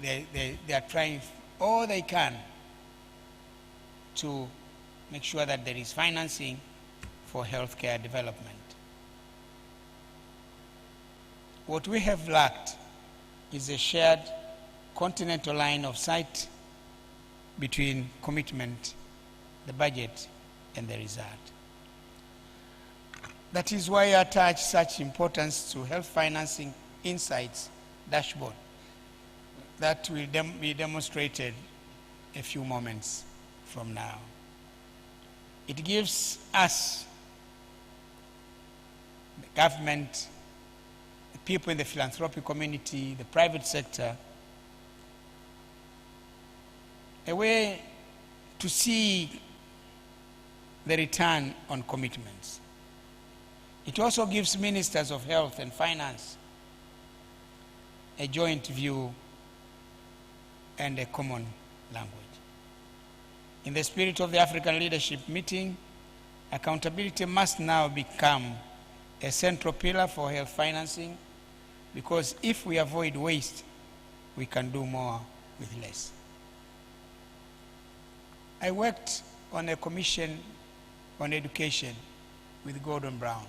They are trying all they can to make sure that there is financing for healthcare development. What we have lacked is a shared continental line of sight between commitment, the budget, and the result. That is why I attach such importance to health financing insights dashboard that will be demonstrated a few moments from now. It gives us, the government, the people in the philanthropic community, the private sector, a way to see the return on commitments. It also gives ministers of health and finance a joint view and a common language. In the spirit of the African Leadership Meeting, accountability must now become a central pillar for health financing, because if we avoid waste, we can do more with less. I worked on a commission on education with Gordon Brown.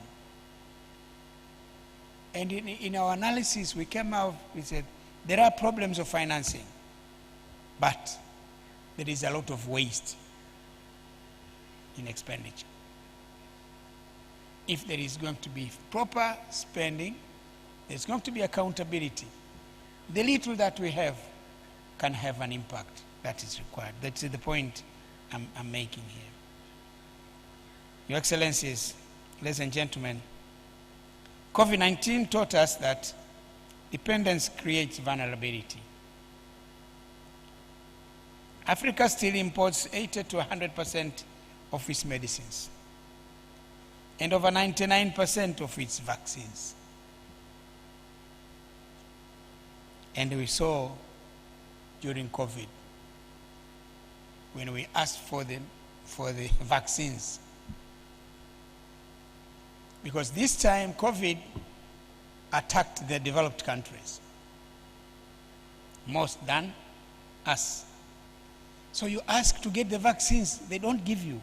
And in our analysis, we came out, we said, there are problems of financing, but there is a lot of waste in expenditure. If there is going to be proper spending, there's going to be accountability. The little that we have can have an impact that is required. That's the point I'm making here. Your Excellencies, ladies and gentlemen, COVID-19 taught us that dependence creates vulnerability. Africa still imports 80 to 100% of its medicines and over 99% of its vaccines. And we saw during COVID, when we asked for the vaccines, because this time COVID attacked the developed countries most than us. So you ask to get the vaccines, they don't give you.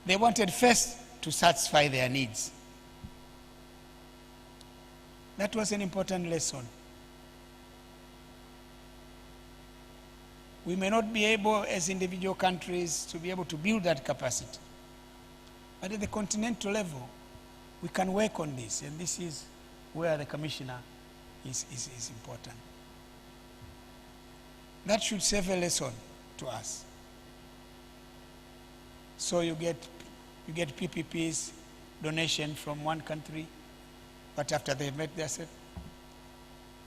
They wanted first to satisfy their needs. That was an important lesson. We may not be able as individual countries to be able to build that capacity. But at the continental level, we can work on this, and this is where the Commissioner is important. That should serve a lesson to us. So you get PPPs, donation from one country, but after they've met their set.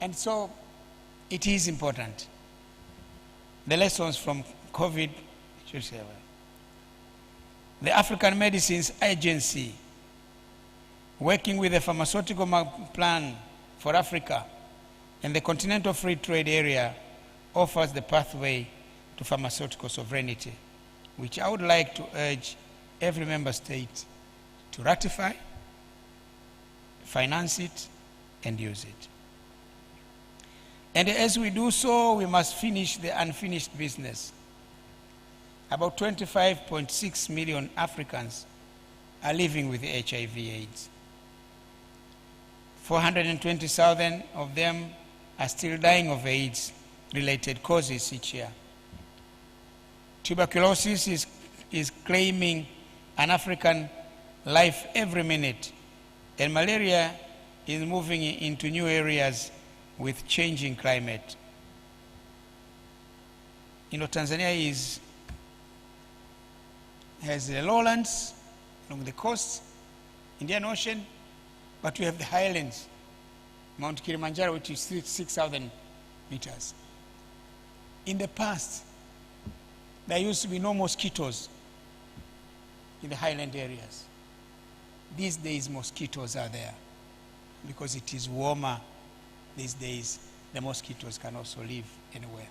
And so it is important. The lessons from COVID should serve. The African Medicines Agency, working with the Pharmaceutical Plan for Africa and the Continental Free Trade Area, offers the pathway to pharmaceutical sovereignty, which I would like to urge every member state to ratify, finance it, and use it. And as we do so, we must finish the unfinished business. About 25.6 million Africans are living with HIV/AIDS. 420,000 of them are still dying of AIDS-related causes each year. Tuberculosis is claiming an African life every minute, and malaria is moving into new areas with changing climate. You know, Tanzania has the lowlands along the coast, Indian Ocean, but we have the highlands, Mount Kilimanjaro, which is 6,000 meters. In the past, there used to be no mosquitoes in the highland areas. These days, mosquitoes are there because it is warmer. These days, the mosquitoes can also live anywhere.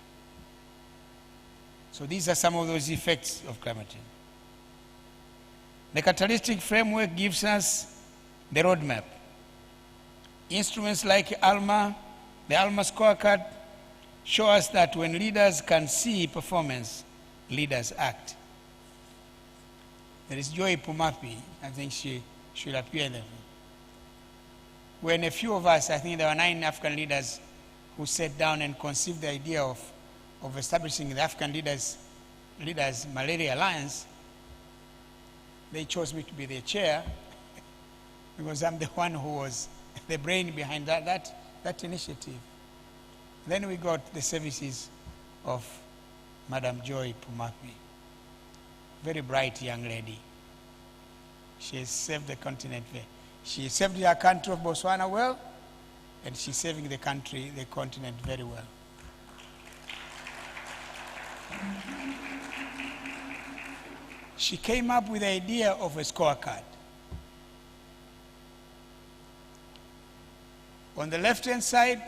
So these are some of those effects of climate change. The catalytic framework gives us the roadmap. Instruments like ALMA, the ALMA scorecard, show us that when leaders can see performance, leaders act. There is Joy Pumapi, I think she should appear there. When a few of us, I think there were 9 African leaders who sat down and conceived the idea of establishing the African Leaders Malaria Alliance, they chose me to be their chair because I'm the one who was the brain behind that initiative. Then we got the services of Madam Joy Pumapi, very bright young lady. She has served the continent well. She served her country of Botswana well, and she's serving the continent very well. She came up with the idea of a scorecard. On the left-hand side,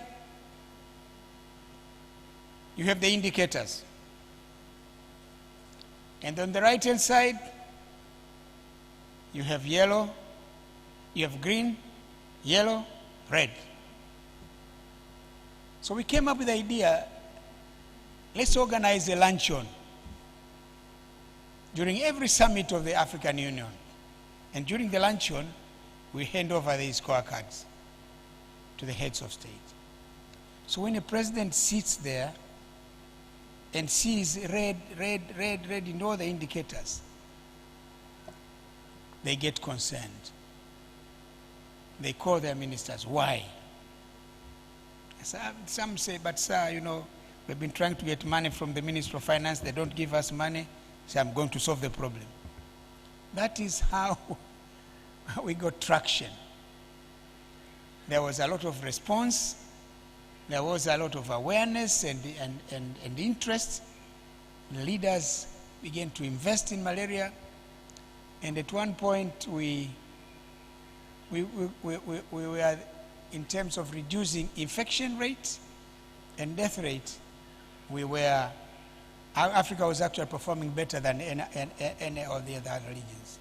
you have the indicators. And on the right-hand side, you have yellow, you have green, yellow, red. So we came up with the idea, let's organize a luncheon during every summit of the African Union. And during the luncheon, we hand over these scorecards to the heads of state. So when a president sits there and sees red in all the indicators, they get concerned. They call their ministers. Why? Some say, but sir, you know, we've been trying to get money from the Ministry of Finance. They don't give us money. So I'm going to solve the problem. That is how we got traction. There was a lot of response. There was a lot of awareness and interest. The leaders began to invest in malaria. And at one point, we were, in terms of reducing infection rate and death rate, Africa was actually performing better than any of the other regions.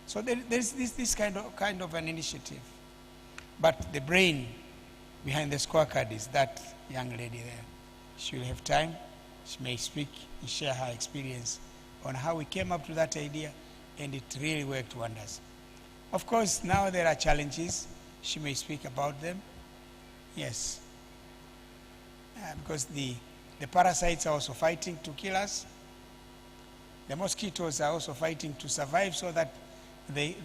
So there's this kind of an initiative. But the brain behind the scorecard is that young lady there. She will have time. She may speak and share her experience on how we came up to that idea, and it really worked wonders. Of course, now there are challenges. She may speak about them. Yes. Because the parasites are also fighting to kill us. The mosquitoes are also fighting to survive so that they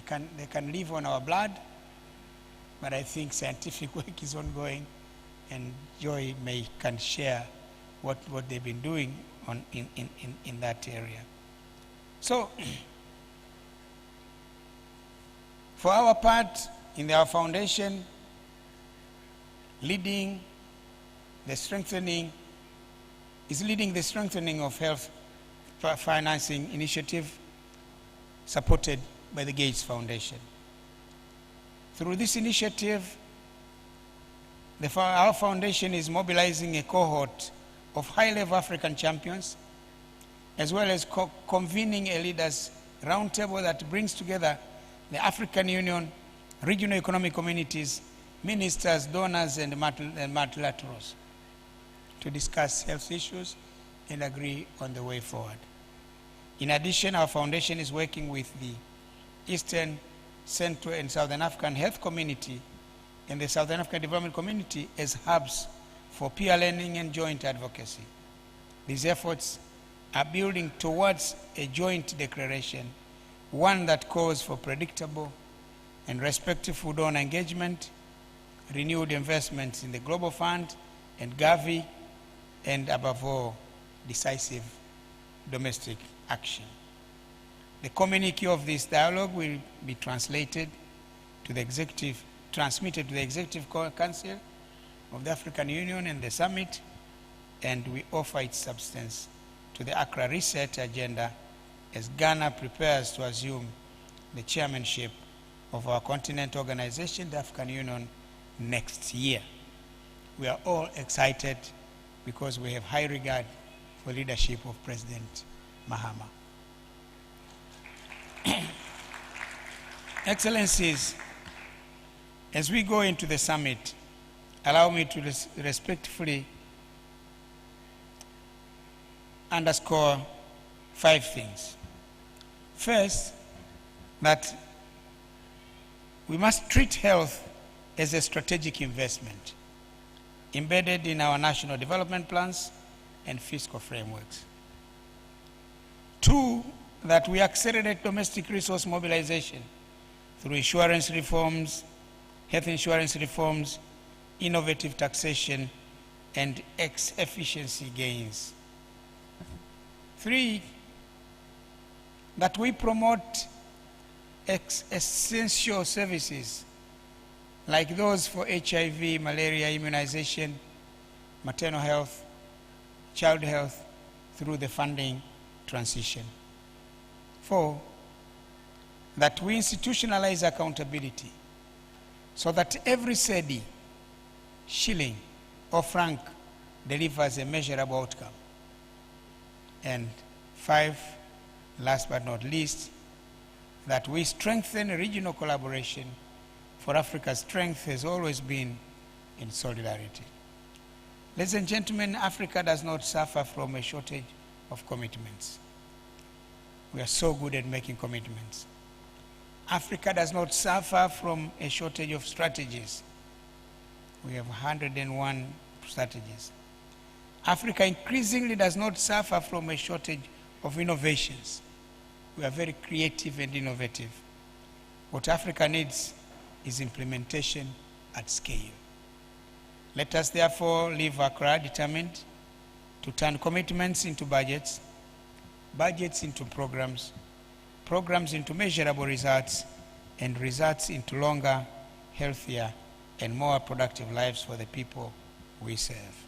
can live on our blood. But I think scientific work is ongoing, and Joy can share what they've been doing in that area. So, for our part, in our foundation, leading the strengthening of health financing initiative supported by the Gates Foundation. Through this initiative, our foundation is mobilizing a cohort of high-level African champions, as well as convening a leaders roundtable that brings together the African Union, regional economic communities, ministers, donors, and multilaterals to discuss health issues and agree on the way forward. In addition, our foundation is working with the Eastern, Central, and Southern African Health Community and the Southern African Development Community as hubs for peer learning and joint advocacy. These efforts are building towards a joint declaration, one that calls for predictable and respectful donor engagement, renewed investments in the Global Fund and Gavi, and above all, decisive domestic action. The communique of this dialogue will be transmitted to the Executive Council of the African Union and the Summit, and we offer its substance to the Accra Reset Agenda as Ghana prepares to assume the chairmanship of our continent organization, the African Union, next year. We are all excited because we have high regard for leadership of President Mahama. Excellencies, as we go into the summit, allow me to respectfully underscore 5 things. First, that we must treat health as a strategic investment embedded in our national development plans and fiscal frameworks. 2, that we accelerate domestic resource mobilization through insurance reforms, health insurance reforms, innovative taxation, and efficiency gains. 3, that we promote essential services like those for HIV, malaria, immunization, maternal health, child health, through the funding transition. 4, that we institutionalize accountability so that every cedi, shilling, or franc delivers a measurable outcome. And 5, last but not least, that we strengthen regional collaboration, for Africa's strength has always been in solidarity. Ladies and gentlemen, Africa does not suffer from a shortage of commitments. We are so good at making commitments. Africa does not suffer from a shortage of strategies. We have 101 strategies. Africa increasingly does not suffer from a shortage of innovations. We are very creative and innovative. What Africa needs is implementation at scale. Let us therefore leave Accra determined to turn commitments into budgets, budgets into programs, programs into measurable results, and results into longer, healthier, and more productive lives for the people we serve.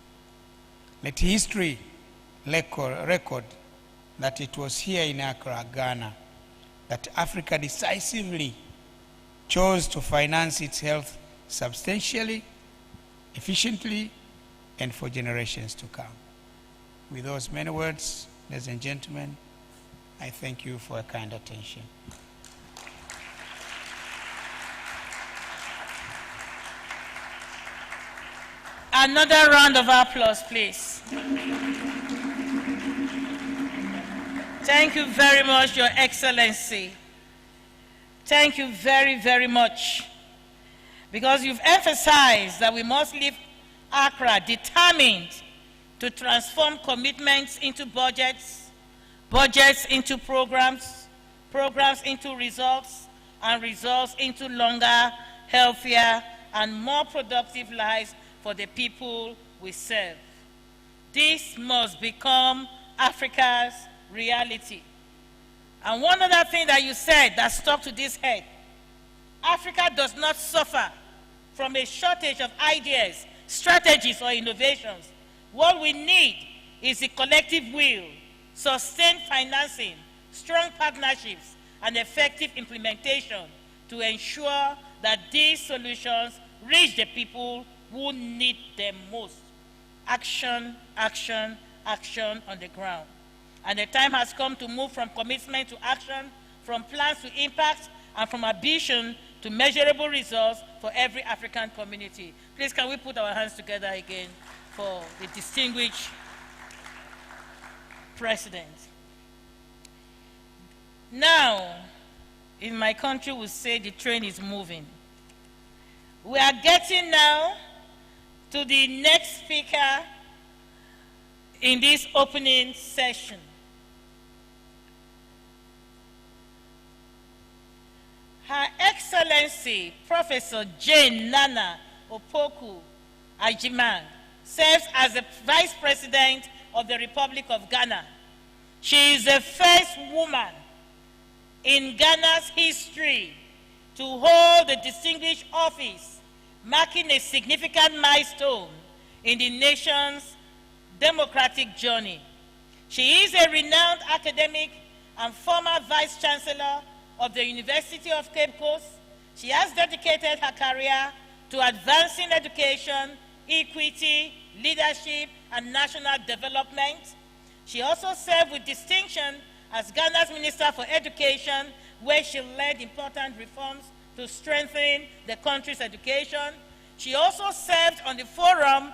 Let history record that it was here in Accra, Ghana, that Africa decisively chose to finance its health substantially, efficiently, and for generations to come. With those many words, ladies and gentlemen, I thank you for your kind attention. Another round of applause, please. Thank you very much, Your Excellency. Thank you very, very much. Because you've emphasized that we must leave Accra determined to transform commitments into budgets, budgets into programs, programs into results, and results into longer, healthier, and more productive lives for the people we serve. This must become Africa's reality. And one other thing that you said that stuck to this head, Africa does not suffer from a shortage of ideas, strategies, or innovations. What we need is a collective will, sustained financing, strong partnerships, and effective implementation to ensure that these solutions reach the people who need them most. Action, action, action on the ground. And the time has come to move from commitment to action, from plans to impact, and from ambition to measurable results for every African community. Please, can we put our hands together again for the distinguished President. Now, in my country, we say the train is moving. We are getting now to the next speaker in this opening session. Her Excellency, Professor Jane Nana Opoku Agyeman, serves as the Vice President of the Republic of Ghana. She is the first woman in Ghana's history to hold the distinguished office, marking a significant milestone in the nation's democratic journey. She is a renowned academic and former Vice Chancellor of the University of Cape Coast. She has dedicated her career to advancing education, equity, leadership, and national development. She also served with distinction as Ghana's Minister for Education, where she led important reforms to strengthen the country's education. She also served on the Forum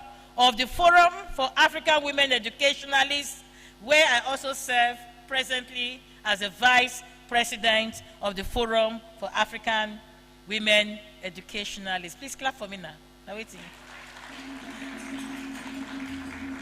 for African Women Educationalists, where I also serve presently as a Vice President of the Forum for African Women Educationalists. Please clap for me now. Now waiting.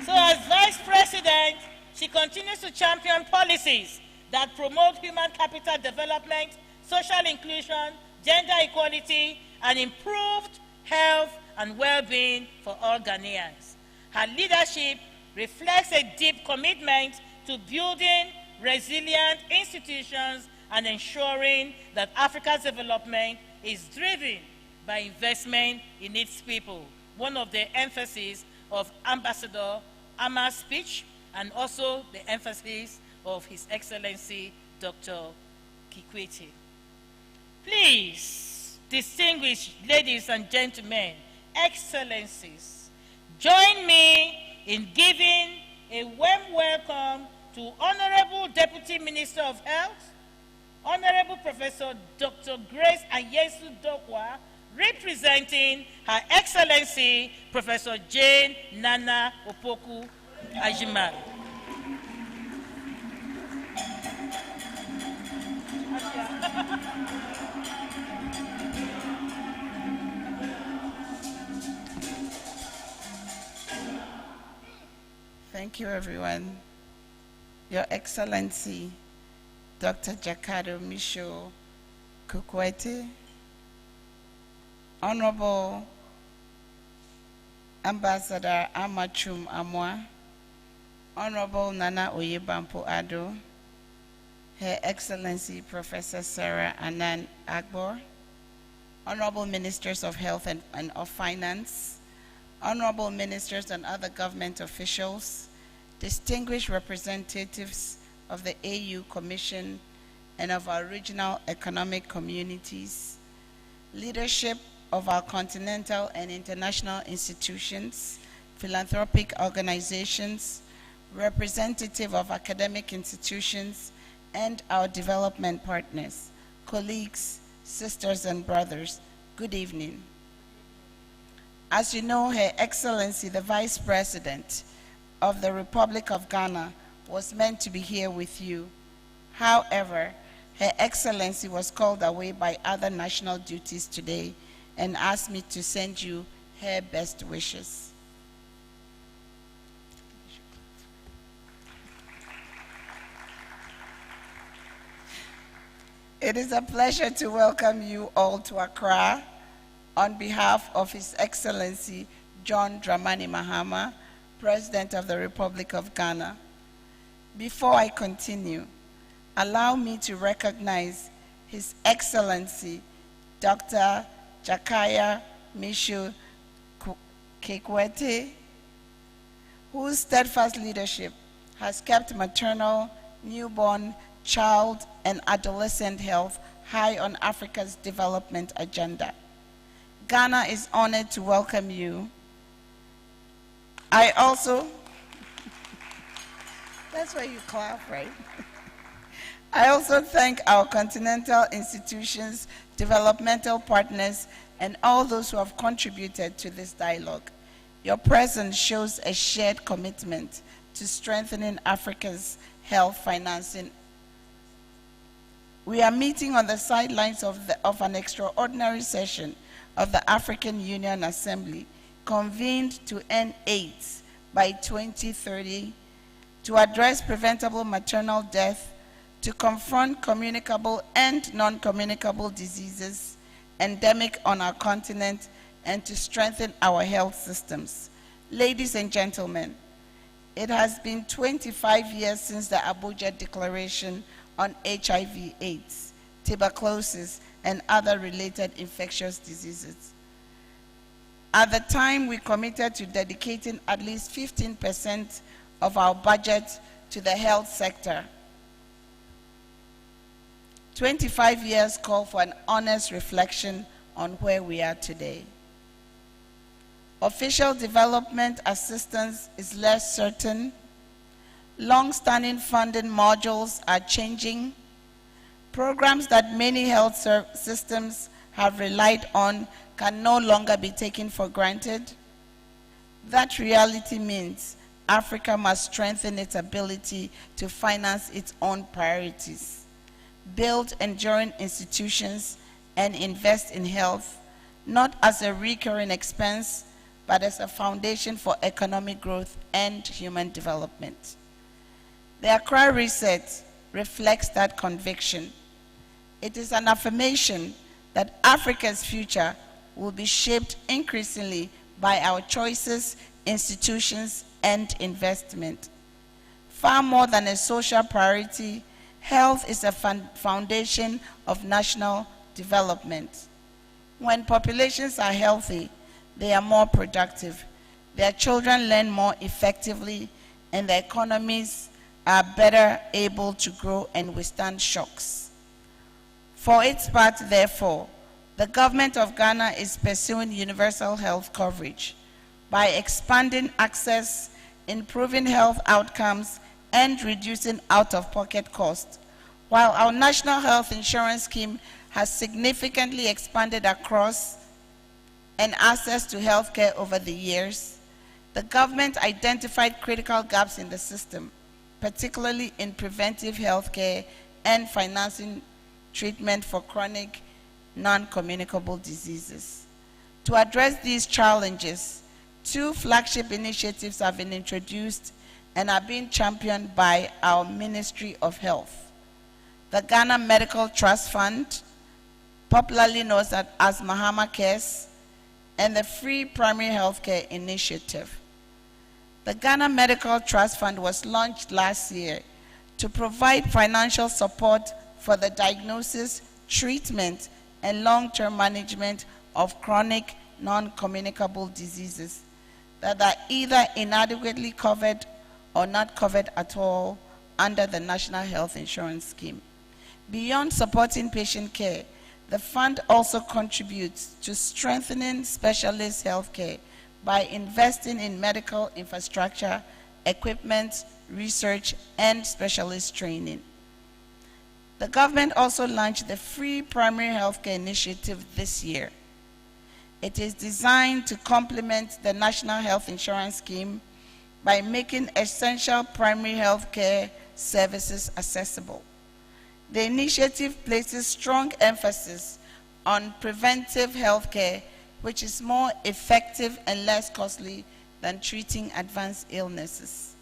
So as Vice President, she continues to champion policies that promote human capital development, social inclusion, gender equality, and improved health and well-being for all Ghanaians. Her leadership reflects a deep commitment to building resilient institutions and ensuring that Africa's development is driven by investment in its people. One of the emphases of Ambassador Ama's speech and also the emphasis of His Excellency Dr. Kikwete. Please, distinguished ladies and gentlemen, excellencies, join me in giving a warm welcome to Honorable Deputy Minister of Health, Honorable Professor Dr. Grace Ayesu Dokwa, representing Her Excellency Professor Jane Nana Opoku Ajima. Thank you, everyone. Your Excellency, Dr. Jakado Misho Kikwete, Honorable Ambassador Amachum Amwa, Honorable Nana Oyebampo Ado, Her Excellency Professor Sarah Anan Agbor, Honorable Ministers of Health and of Finance, Honorable Ministers and other government officials, distinguished representatives of the AU Commission and of our regional economic communities, leadership of our continental and international institutions, philanthropic organizations, representative of academic institutions, and our development partners, colleagues, sisters and brothers, good evening. As you know, Her Excellency, the Vice President of the Republic of Ghana, was meant to be here with you. However, Her Excellency was called away by other national duties today and asked me to send you her best wishes. It is a pleasure to welcome you all to Accra on behalf of His Excellency John Dramani Mahama, President of the Republic of Ghana. Before I continue, allow me to recognize His Excellency Dr. Jakaya Misho Kikwete, whose steadfast leadership has kept maternal, newborn, child, and adolescent health high on Africa's development agenda. Ghana is honored to welcome you. I also, that's why you clap, right? I also thank our continental institutions, developmental partners, and all those who have contributed to this dialogue. Your presence shows a shared commitment to strengthening Africa's health financing. We are meeting on the sidelines of an extraordinary session of the African Union Assembly, convened to end AIDS by 2030, to address preventable maternal death, to confront communicable and non-communicable diseases endemic on our continent, and to strengthen our health systems. Ladies and gentlemen, it has been 25 years since the Abuja Declaration on HIV/AIDS, tuberculosis, and other related infectious diseases. At the time, we committed to dedicating at least 15% of our budget to the health sector. 25 years call for an honest reflection on where we are today. Official development assistance is less certain. Long-standing funding modules are changing. Programs that many health systems have relied on can no longer be taken for granted. That reality means Africa must strengthen its ability to finance its own priorities, build enduring institutions, and invest in health, not as a recurring expense, but as a foundation for economic growth and human development. The Accra Reset reflects that conviction. It is an affirmation that Africa's future will be shaped increasingly by our choices, institutions, and investment. Far more than a social priority, health is a foundation of national development. When populations are healthy, they are more productive, their children learn more effectively, and the economies are better able to grow and withstand shocks. For its part, therefore, the government of Ghana is pursuing universal health coverage by expanding access, improving health outcomes, and reducing out-of-pocket costs. While our national health insurance scheme has significantly expanded across and access to healthcare over the years, the government identified critical gaps in the system, particularly in preventive healthcare and financing treatment for chronic non-communicable diseases. To address these challenges, 2 flagship initiatives have been introduced and are being championed by our Ministry of Health. The Ghana Medical Trust Fund, popularly known as Mahama Cares, and the Free Primary Healthcare Initiative. The Ghana Medical Trust Fund was launched last year to provide financial support for the diagnosis, treatment, and long-term management of chronic non-communicable diseases that are either inadequately covered or not covered at all under the National Health Insurance Scheme. Beyond supporting patient care, the fund also contributes to strengthening specialist healthcare by investing in medical infrastructure, equipment, research, and specialist training. The government also launched the Free Primary Healthcare Initiative this year. It is designed to complement the National Health Insurance Scheme by making essential primary health care services accessible. The initiative places strong emphasis on preventive health care, which is more effective and less costly than treating advanced illnesses.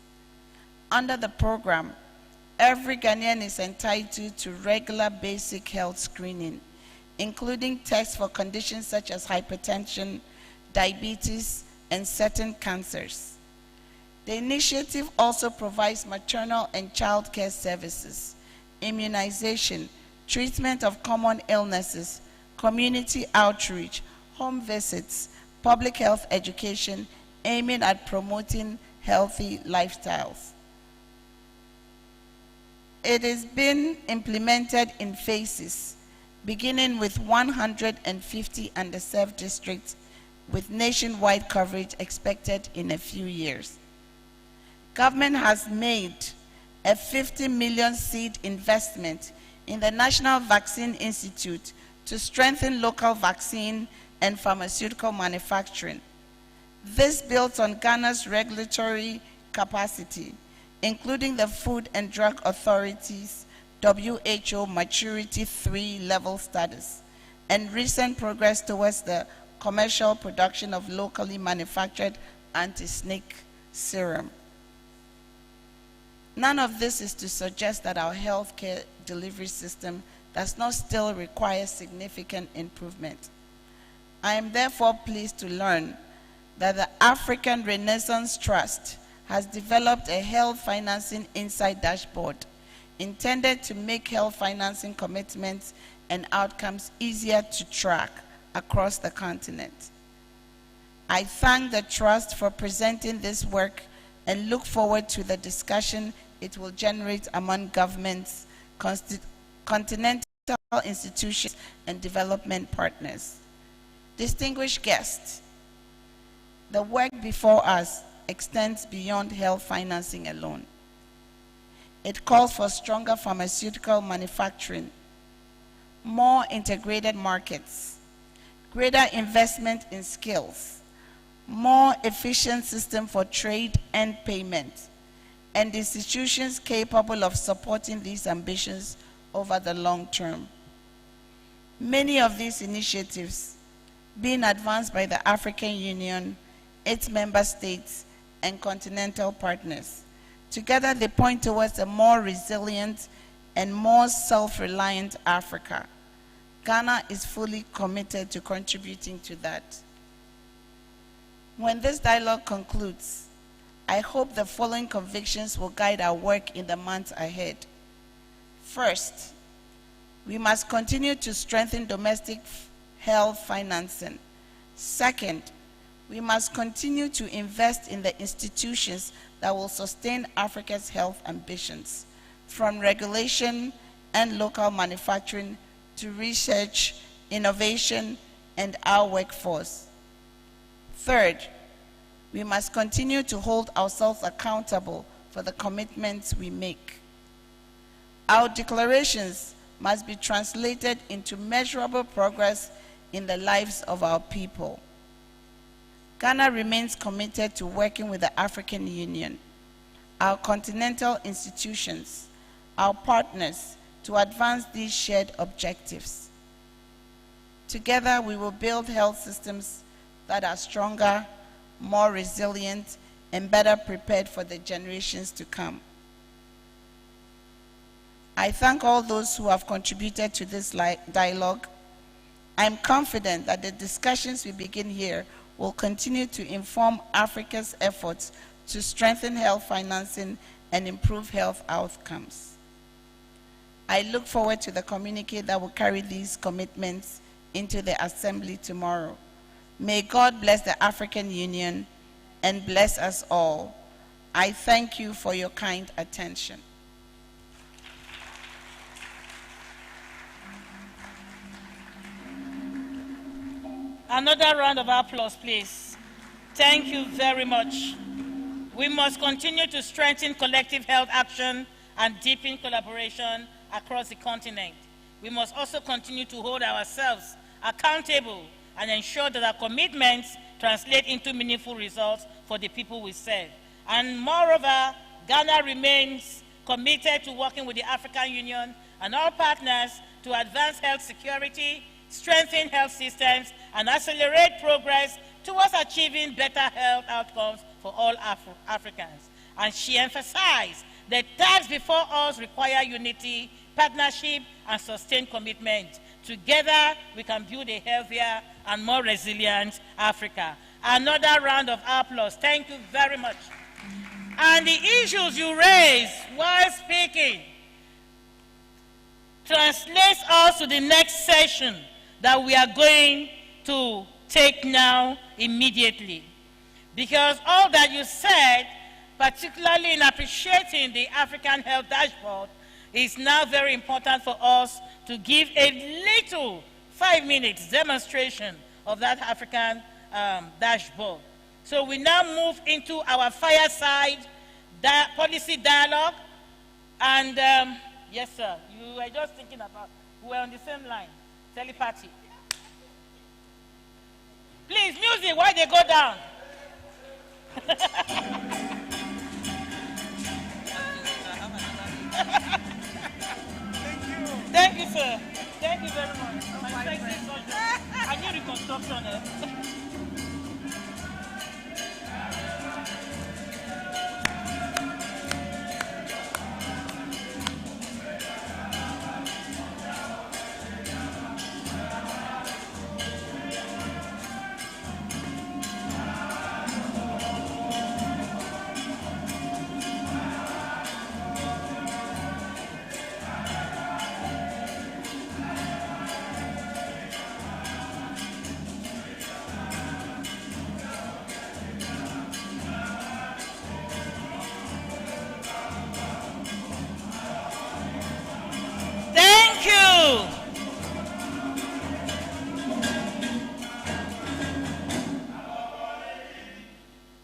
Under the program, every Ghanaian is entitled to regular basic health screening, including tests for conditions such as hypertension, diabetes, and certain cancers. The initiative also provides maternal and child care services, immunization, treatment of common illnesses, community outreach, home visits, public health education, aiming at promoting healthy lifestyles. It is being implemented in phases, beginning with 150 underserved districts, with nationwide coverage expected in a few years. Government has made a 50 million seed investment in the National Vaccine Institute to strengthen local vaccine and pharmaceutical manufacturing. This builds on Ghana's regulatory capacity, including the Food and Drug Authority's WHO Maturity 3 level status, and recent progress towards the commercial production of locally manufactured anti-snake serum. None of this is to suggest that our healthcare delivery system does not still require significant improvement. I am therefore pleased to learn that the African Renaissance Trust has developed a health financing insight dashboard intended to make health financing commitments and outcomes easier to track across the continent. I thank the Trust for presenting this work and look forward to the discussion it will generate among governments, continental institutions, and development partners. Distinguished guests, the work before us extends beyond health financing alone. It calls for stronger pharmaceutical manufacturing, more integrated markets, greater investment in skills, more efficient system for trade and payment, and institutions capable of supporting these ambitions over the long term. Many of these initiatives being advanced by the African Union, its member states, and continental partners. Together, they point towards a more resilient and more self-reliant Africa. Ghana is fully committed to contributing to that. When this dialogue concludes, I hope the following convictions will guide our work in the months ahead. First, we must continue to strengthen domestic health financing. Second, we must continue to invest in the institutions that will sustain Africa's health ambitions, from regulation and local manufacturing to research, innovation, and our workforce. Third, we must continue to hold ourselves accountable for the commitments we make. Our declarations must be translated into measurable progress in the lives of our people. Ghana remains committed to working with the African Union, our continental institutions, our partners, to advance these shared objectives. Together, we will build health systems that are stronger, more resilient, and better prepared for the generations to come. I thank all those who have contributed to this dialogue. I'm confident that the discussions we begin here will continue to inform Africa's efforts to strengthen health financing and improve health outcomes. I look forward to the communique that will carry these commitments into the Assembly tomorrow. May God bless the African Union and bless us all. I thank you for your kind attention. Another round of applause, please. Thank you very much. We must continue to strengthen collective health action and deepen collaboration across the continent. We must also continue to hold ourselves accountable and ensure that our commitments translate into meaningful results for the people we serve. And moreover, Ghana remains committed to working with the African Union and all partners to advance health security, strengthen health systems, and accelerate progress towards achieving better health outcomes for all Africans. And she emphasized that tasks before us require unity, partnership, and sustained commitment. Together, we can build a healthier and more resilient Africa. Another round of applause. Thank you very much. And the issues you raised while speaking translates us to the next session that we are going to take now immediately. Because all that you said, particularly in appreciating the African Health Dashboard, is now very important for us to give a little 5-minute demonstration of that African dashboard. So we now move into our fireside policy dialogue. And yes, sir, you were just thinking about, we were on the same line, telepathy. Please, music, why they go down? Thank you, sir. Thank you very much. I need reconstruction.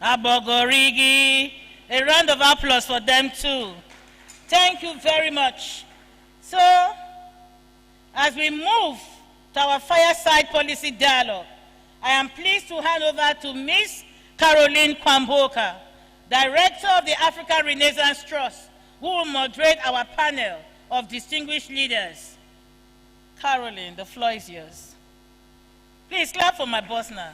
Abogorigi, a round of applause for them too. Thank you very much. So, as we move to our fireside policy dialogue, I am pleased to hand over to Ms. Caroline Kwamboka, Director of the African Renaissance Trust, who will moderate our panel of distinguished leaders. Caroline, the floor is yours. Please clap for my boss now.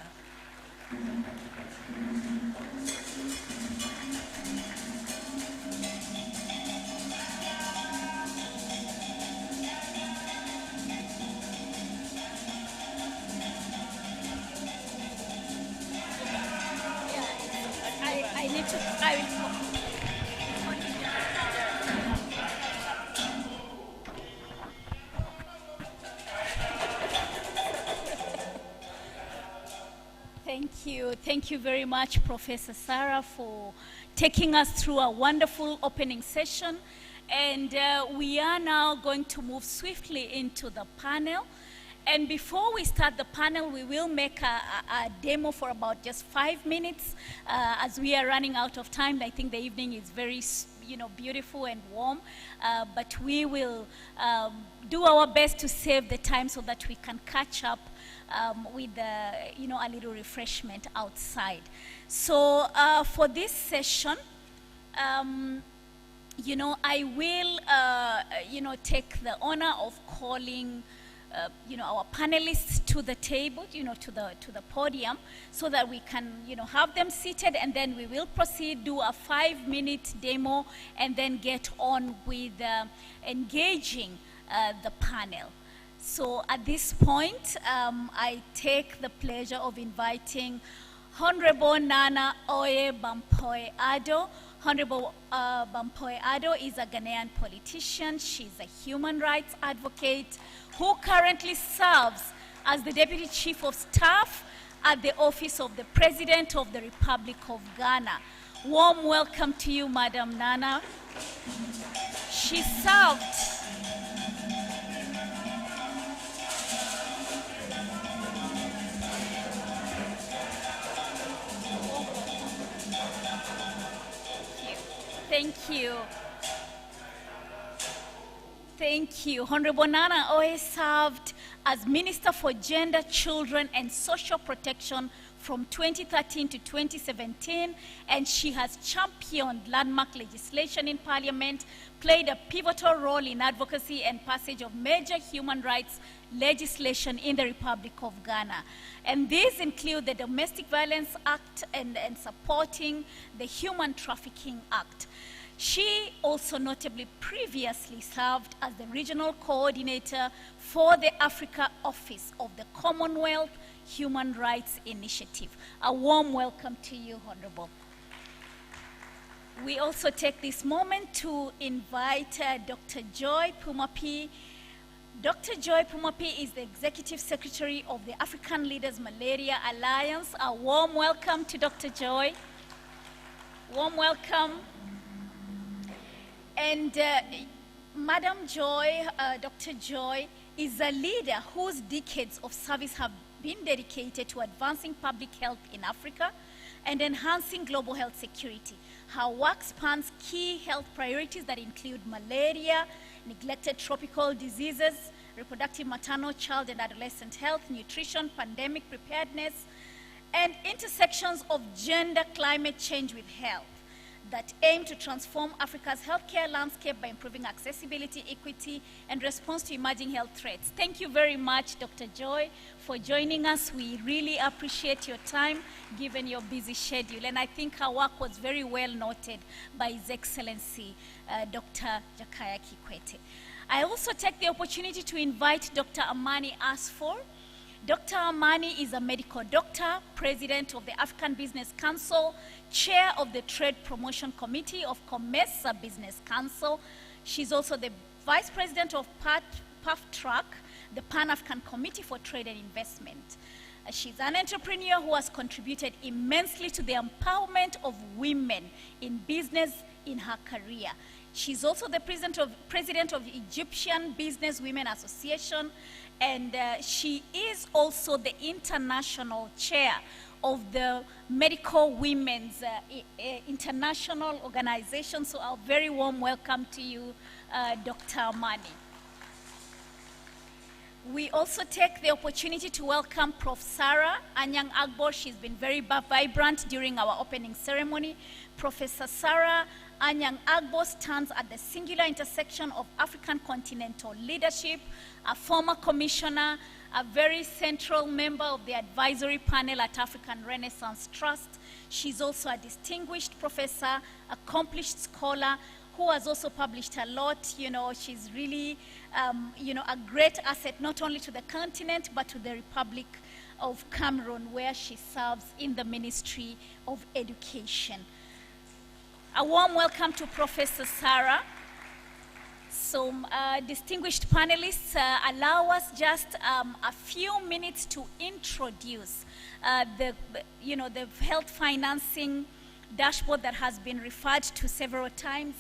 Thank you very much, Professor Sarah, for taking us through a wonderful opening session. And we are now going to move swiftly into the panel. And before we start the panel, we will make a demo for about just 5 minutes as we are running out of time. I think the evening is very beautiful and warm, but we will do our best to save the time so that we can catch up with a little refreshment outside. So for this session, I will take the honor of calling our panelists to the table, to the podium, so that we can, have them seated, and then we will proceed, do a 5-minute demo, and then get on with engaging the panel. So at this point, I take the pleasure of inviting Honorable Nana Oye Bampoe Addo. Honorable Bampoe Addo is a Ghanaian politician. She's a human rights advocate who currently serves as the Deputy Chief of Staff at the Office of the President of the Republic of Ghana. Warm welcome to you, Madam Nana. She served Thank you. Honorable Nana Oye served as Minister for Gender, Children and Social Protection from 2013 to 2017, and she has championed landmark legislation in Parliament, played a pivotal role in advocacy and passage of major human rights legislation in the Republic of Ghana. And these include the Domestic Violence Act and supporting the Human Trafficking Act. She also notably previously served as the regional coordinator for the Africa Office of the Commonwealth Human Rights Initiative. A warm welcome to you, Honorable. We also take this moment to invite Dr. Joy Pumapi. Dr. Joy Pumapi is the Executive Secretary of the African Leaders Malaria Alliance. A warm welcome to Dr. Joy. Warm welcome. And Madam Joy, Dr. Joy, is a leader whose decades of service have been dedicated to advancing public health in Africa and enhancing global health security. Her work spans key health priorities that include malaria, neglected tropical diseases, reproductive, maternal, child and adolescent health, nutrition, pandemic preparedness, and intersections of gender climate change with health that aim to transform Africa's healthcare landscape by improving accessibility, equity, and response to emerging health threats. Thank you very much, Dr. Joy, for joining us. We really appreciate your time, given your busy schedule. And I think our work was very well noted by His Excellency, Dr. Jakaya Kikwete. I also take the opportunity to invite Dr. Amani Asfor. Dr. Amani is a medical doctor, president of the African Business Council, chair of the Trade Promotion Committee of COMESA Business Council. She's also the vice president of PAFTRAC, the Pan-African Committee for Trade and Investment. She's an entrepreneur who has contributed immensely to the empowerment of women in business in her career. She's also the president of Egyptian Business Women Association, and she is also the international chair of the Medical Women's International Organization. So a very warm welcome to you, Dr. Amani. We also take the opportunity to welcome Prof. Sarah Anyang Agbo. She's been very vibrant during our opening ceremony. Professor Sarah Anyang Agbo stands at the singular intersection of African continental leadership, a former commissioner, a very central member of the advisory panel at African Renaissance Trust. She's also a distinguished professor, accomplished scholar, who has also published a lot. She's really, a great asset, not only to the continent, but to the Republic of Cameroon, where she serves in the Ministry of Education. A warm welcome to Professor Sarah. So, distinguished panelists, allow us just a few minutes to introduce the health financing dashboard that has been referred to several times,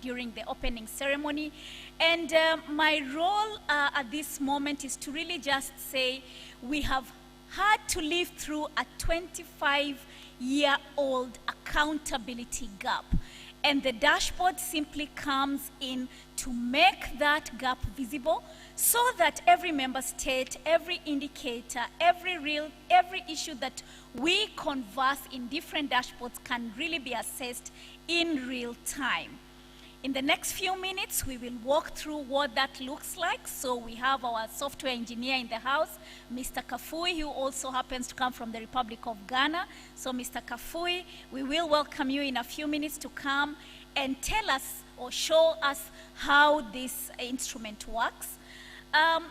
during the opening ceremony. And my role at this moment is to really just say we have had to live through a 25-year-old accountability gap. And the dashboard simply comes in to make that gap visible so that every member state, every indicator, every issue that we converse in different dashboards can really be assessed in real time. In the next few minutes, we will walk through what that looks like. So we have our software engineer in the house, Mr. Kafui, who also happens to come from the Republic of Ghana. So Mr. Kafui, we will welcome you in a few minutes to come and tell us or show us how this instrument works.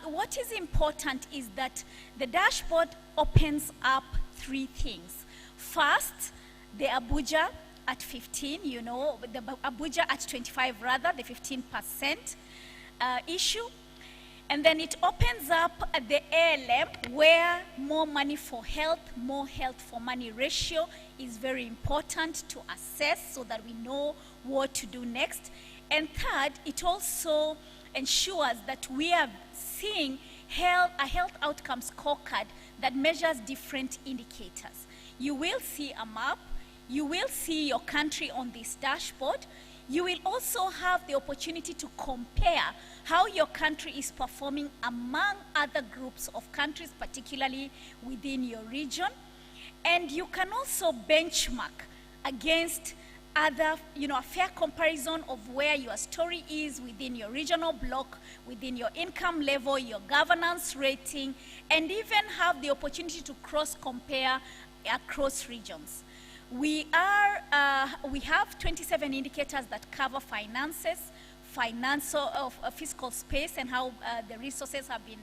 What is important is that the dashboard opens up three things. First, the Abuja at 15, the Abuja at 25 rather, the 15% issue. And then it opens up the ALM, where more money for health, more health for money ratio is very important to assess so that we know what to do next. And third, it also ensures that we are seeing a health outcome scorecard that measures different indicators. You will see a map. You will see your country on this dashboard. You will also have the opportunity to compare how your country is performing among other groups of countries, particularly within your region. And you can also benchmark against other, a fair comparison of where your story is within your regional block, within your income level, your governance rating, and even have the opportunity to cross-compare across regions. We have 27 indicators that cover finances, fiscal space, and how the resources have been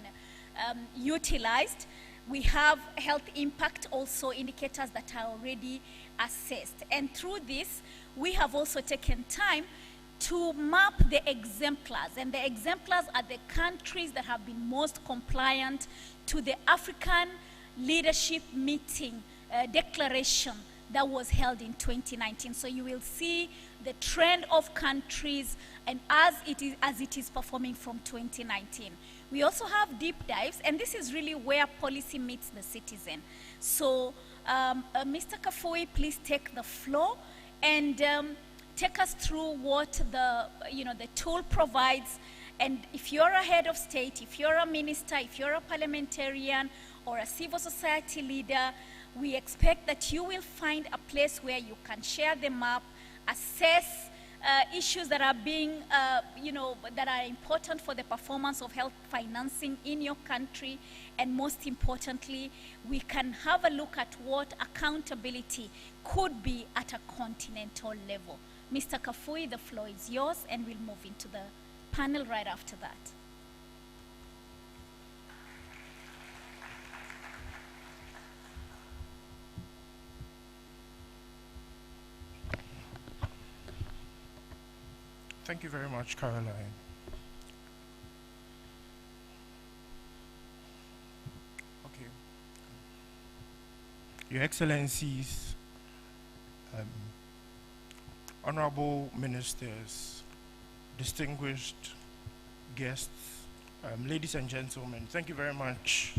utilized. We have health impact, also indicators that are already assessed. And through this, we have also taken time to map the exemplars. And the exemplars are the countries that have been most compliant to the African Leadership Meeting declaration that was held in 2019. So you will see the trend of countries and as it is performing from 2019. We also have deep dives, and this is really where policy meets the citizen. So Mr. Kafui, please take the floor and take us through what the tool provides. And if you're a head of state, if you're a minister, if you're a parliamentarian or a civil society leader, we expect that you will find a place where you can share the map, assess issues that are being, that are important for the performance of health financing in your country, and most importantly, we can have a look at what accountability could be at a continental level. Mr. Kafui, the floor is yours, and we'll move into the panel right after that. Thank you very much, Caroline. Okay. Your Excellencies, honorable ministers, distinguished guests, ladies and gentlemen, thank you very much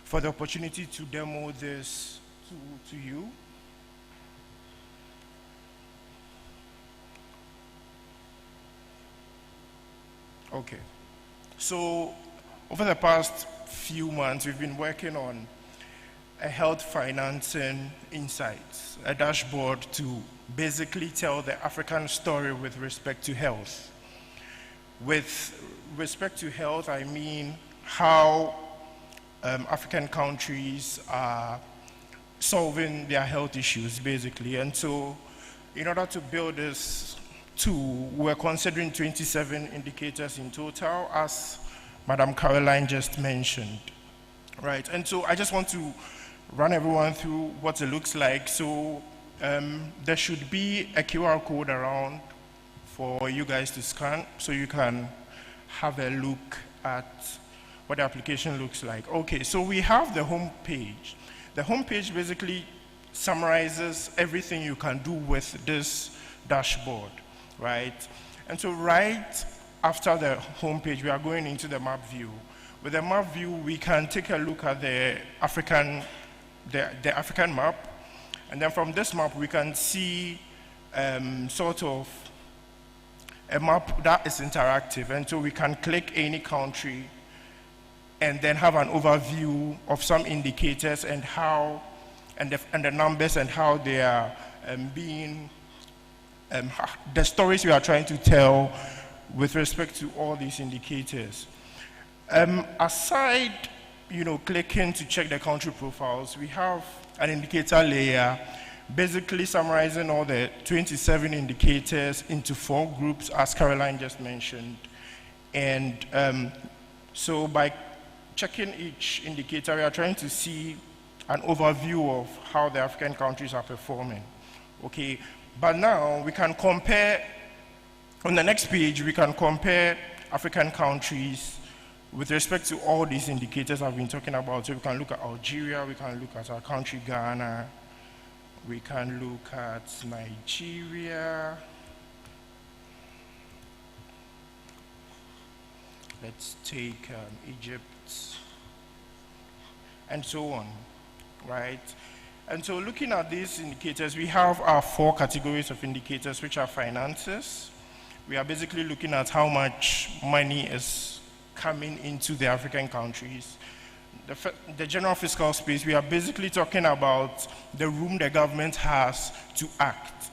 for the opportunity to demo this to you. Okay, so over the past few months, we've been working on a health financing insights, a dashboard to basically tell the African story with respect to health. With respect to health, I mean how African countries are solving their health issues, basically. And so in order to build this tool, we're considering 27 indicators in total, as Madam Caroline just mentioned. Right, and so I just want to run everyone through what it looks like. So there should be a QR code around for you guys to scan so you can have a look at what the application looks like. Okay, so we have the home page. The home page basically summarizes everything you can do with this dashboard, right? And so right after the homepage, we are going into the map view. With the map view, we can take a look at the African map, and then from this map, we can see sort of a map that is interactive, and so we can click any country and then have an overview of some indicators and how, and the numbers and how they are being, the stories we are trying to tell with respect to all these indicators. Aside, clicking to check the country profiles, we have an indicator layer basically summarizing all the 27 indicators into 4 groups, as Caroline just mentioned. And so by checking each indicator, we are trying to see an overview of how the African countries are performing. Okay, but now we can compare, on the next page, we can compare African countries with respect to all these indicators I've been talking about. So we can look at Algeria, we can look at our country, Ghana, we can look at Nigeria. Let's take Egypt, and so on, right? And so looking at these indicators, we have our 4 categories of indicators, which are finances. We are basically looking at how much money is coming into the African countries. The general fiscal space, we are basically talking about the room the government has to act.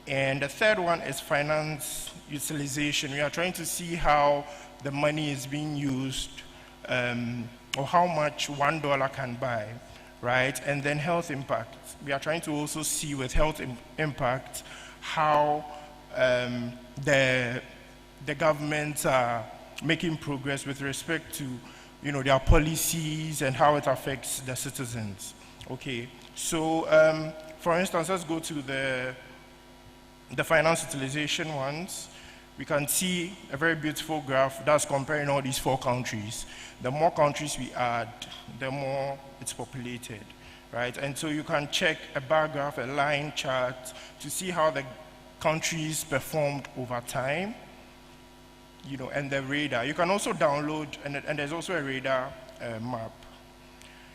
And the third one is finance utilization. We are trying to see how the money is being used, or how much $1 can buy, right? And then health impact. We are trying to also see with health impact how the governments are making progress with respect to their policies and how it affects the citizens. Okay, so for instance, let's go to the finance utilization ones. We can see a very beautiful graph that's comparing all these 4 countries. The more countries we add, the more it's populated, right? And so you can check a bar graph, a line chart, to see how the countries performed over time, and the radar. You can also download, and there's also a radar map.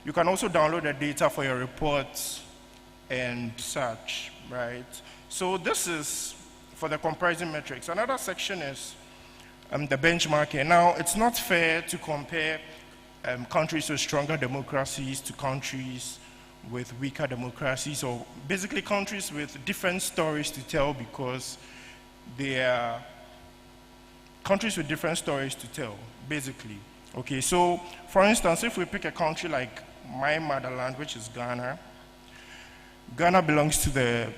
You can also download the data for your reports and such, right? So this is for the comparison metrics. Another section is the benchmarking. Now, it's not fair to compare countries with stronger democracies to countries with weaker democracies, or basically countries with different stories to tell, because they are countries with different stories to tell, basically. Okay, so for instance, if we pick a country like my motherland, which is Ghana, Ghana belongs to the,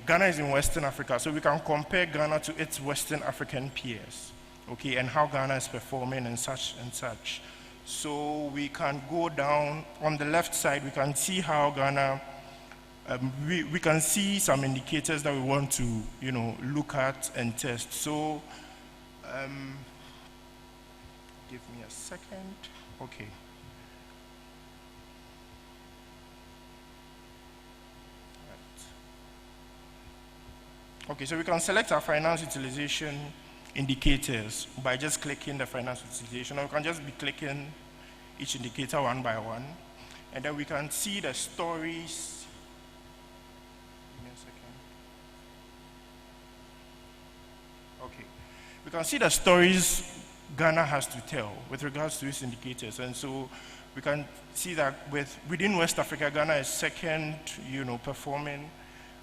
Ghana is in Western Africa, so we can compare Ghana to its Western African peers, okay, and how Ghana is performing and such and such. So we can go down on the left side, we can see how Ghana, we can see some indicators that we want to, look at and test. So, give me a second. Okay. Right. Okay, so we can select our finance utilization indicators by just clicking the finance utilization, or we can just be clicking each indicator one by one, and then we can see the stories. Give me a second. Okay. We can see the stories Ghana has to tell with regards to its indicators. And so we can see that within West Africa, Ghana is second, performing,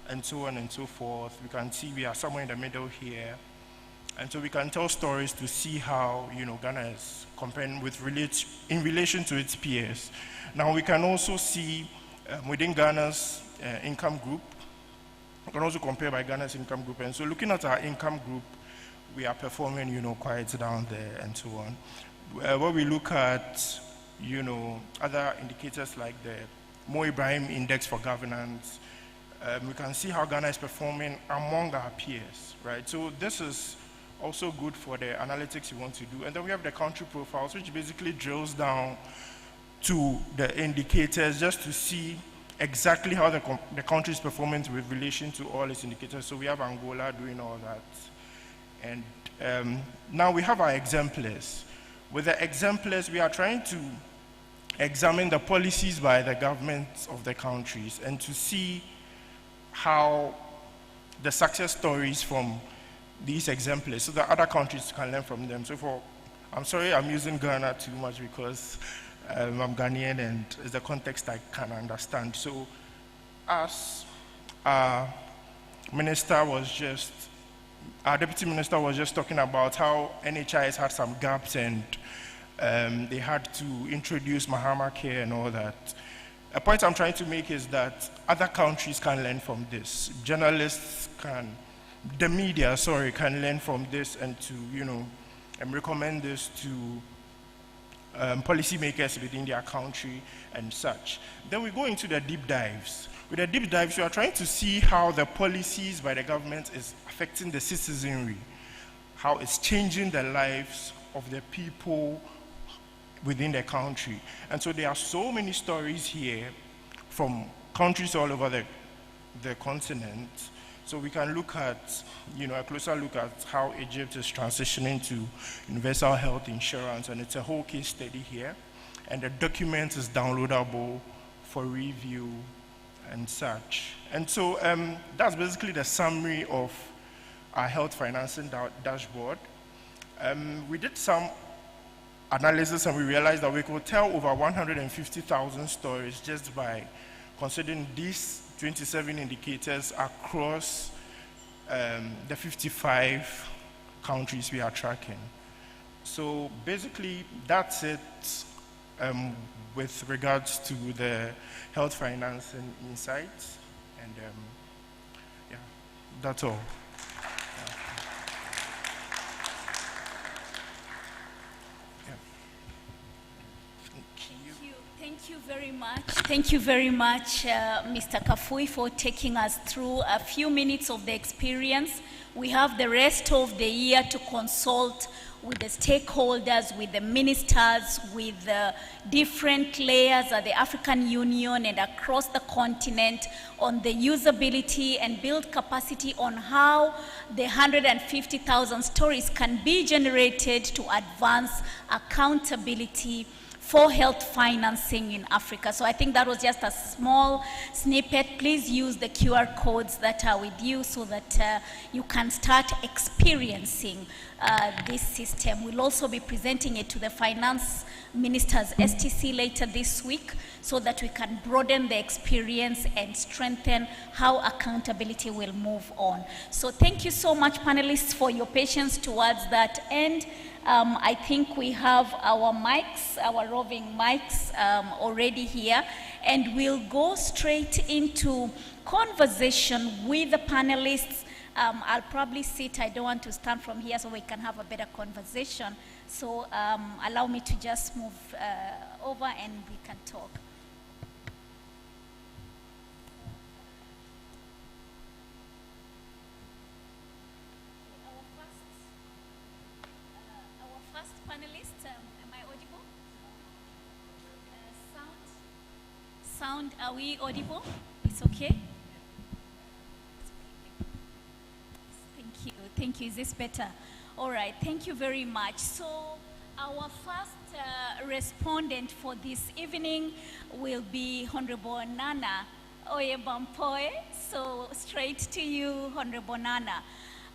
and so on and so forth. We can see we are somewhere in the middle here. And so we can tell stories to see how, Ghana is comparing in relation to its peers. Now we can also see within Ghana's income group, we can also compare by Ghana's income group. And so looking at our income group, we are performing, quite down there and so on. When we look at, other indicators like the Mo Ibrahim Index for Governance, we can see how Ghana is performing among our peers, right? So this is also good for the analytics you want to do. And then we have the country profiles, which basically drills down to the indicators just to see exactly how the country is performing with relation to all its indicators. So we have Angola doing all that. And now we have our exemplars. With the exemplars, we are trying to examine the policies by the governments of the countries and to see how the success stories from these exemplars so that other countries can learn from them. So I'm sorry I'm using Ghana too much because I'm Ghanaian and it's the context I can understand. So as our deputy minister was just talking about how NHIS had some gaps and they had to introduce Mahama Care and all that. A point I'm trying to make is that other countries can learn from this. Journalists the media, can learn from this and to, recommend this to policymakers within their country and such. Then we go into the deep dives. With the deep dives, we are trying to see how the policies by the government is affecting the citizenry, how it's changing the lives of the people within the country. And so there are so many stories here from countries all over the continent. So we can look at, a closer look at how Egypt is transitioning to universal health insurance, and it's a whole case study here. And the document is downloadable for review and such. And so that's basically the summary of our health financing dashboard. We did some analysis and we realized that we could tell over 150,000 stories just by considering these 27 indicators across the 55 countries we are tracking. So basically, that's it with regards to the health financing insights. And yeah, that's all. Thank you very much. Thank you very much, Mr. Kafui, for taking us through a few minutes of the experience. We have the rest of the year to consult with the stakeholders, with the ministers, with the different layers at the African Union and across the continent on the usability and build capacity on how the 150,000 stories can be generated to advance accountability for health financing in Africa. So I think that was just a small snippet. Please use the QR codes that are with you so that you can start experiencing this system. We'll also be presenting it to the finance minister's STC later this week so that we can broaden the experience and strengthen how accountability will move on. So thank you so much, panelists, for your patience towards that end. I think we have our mics, our roving mics already here, and we'll go straight into conversation with the panelists. I'll probably sit, I don't want to stand from here so we can have a better conversation. So allow me to just move over and we can talk. Sound, are we audible? It's okay? Thank you, is this better? All right, thank you very much. So our first respondent for this evening will be Honorable Nana Oyebampoe. So straight to you, Honorable Nana.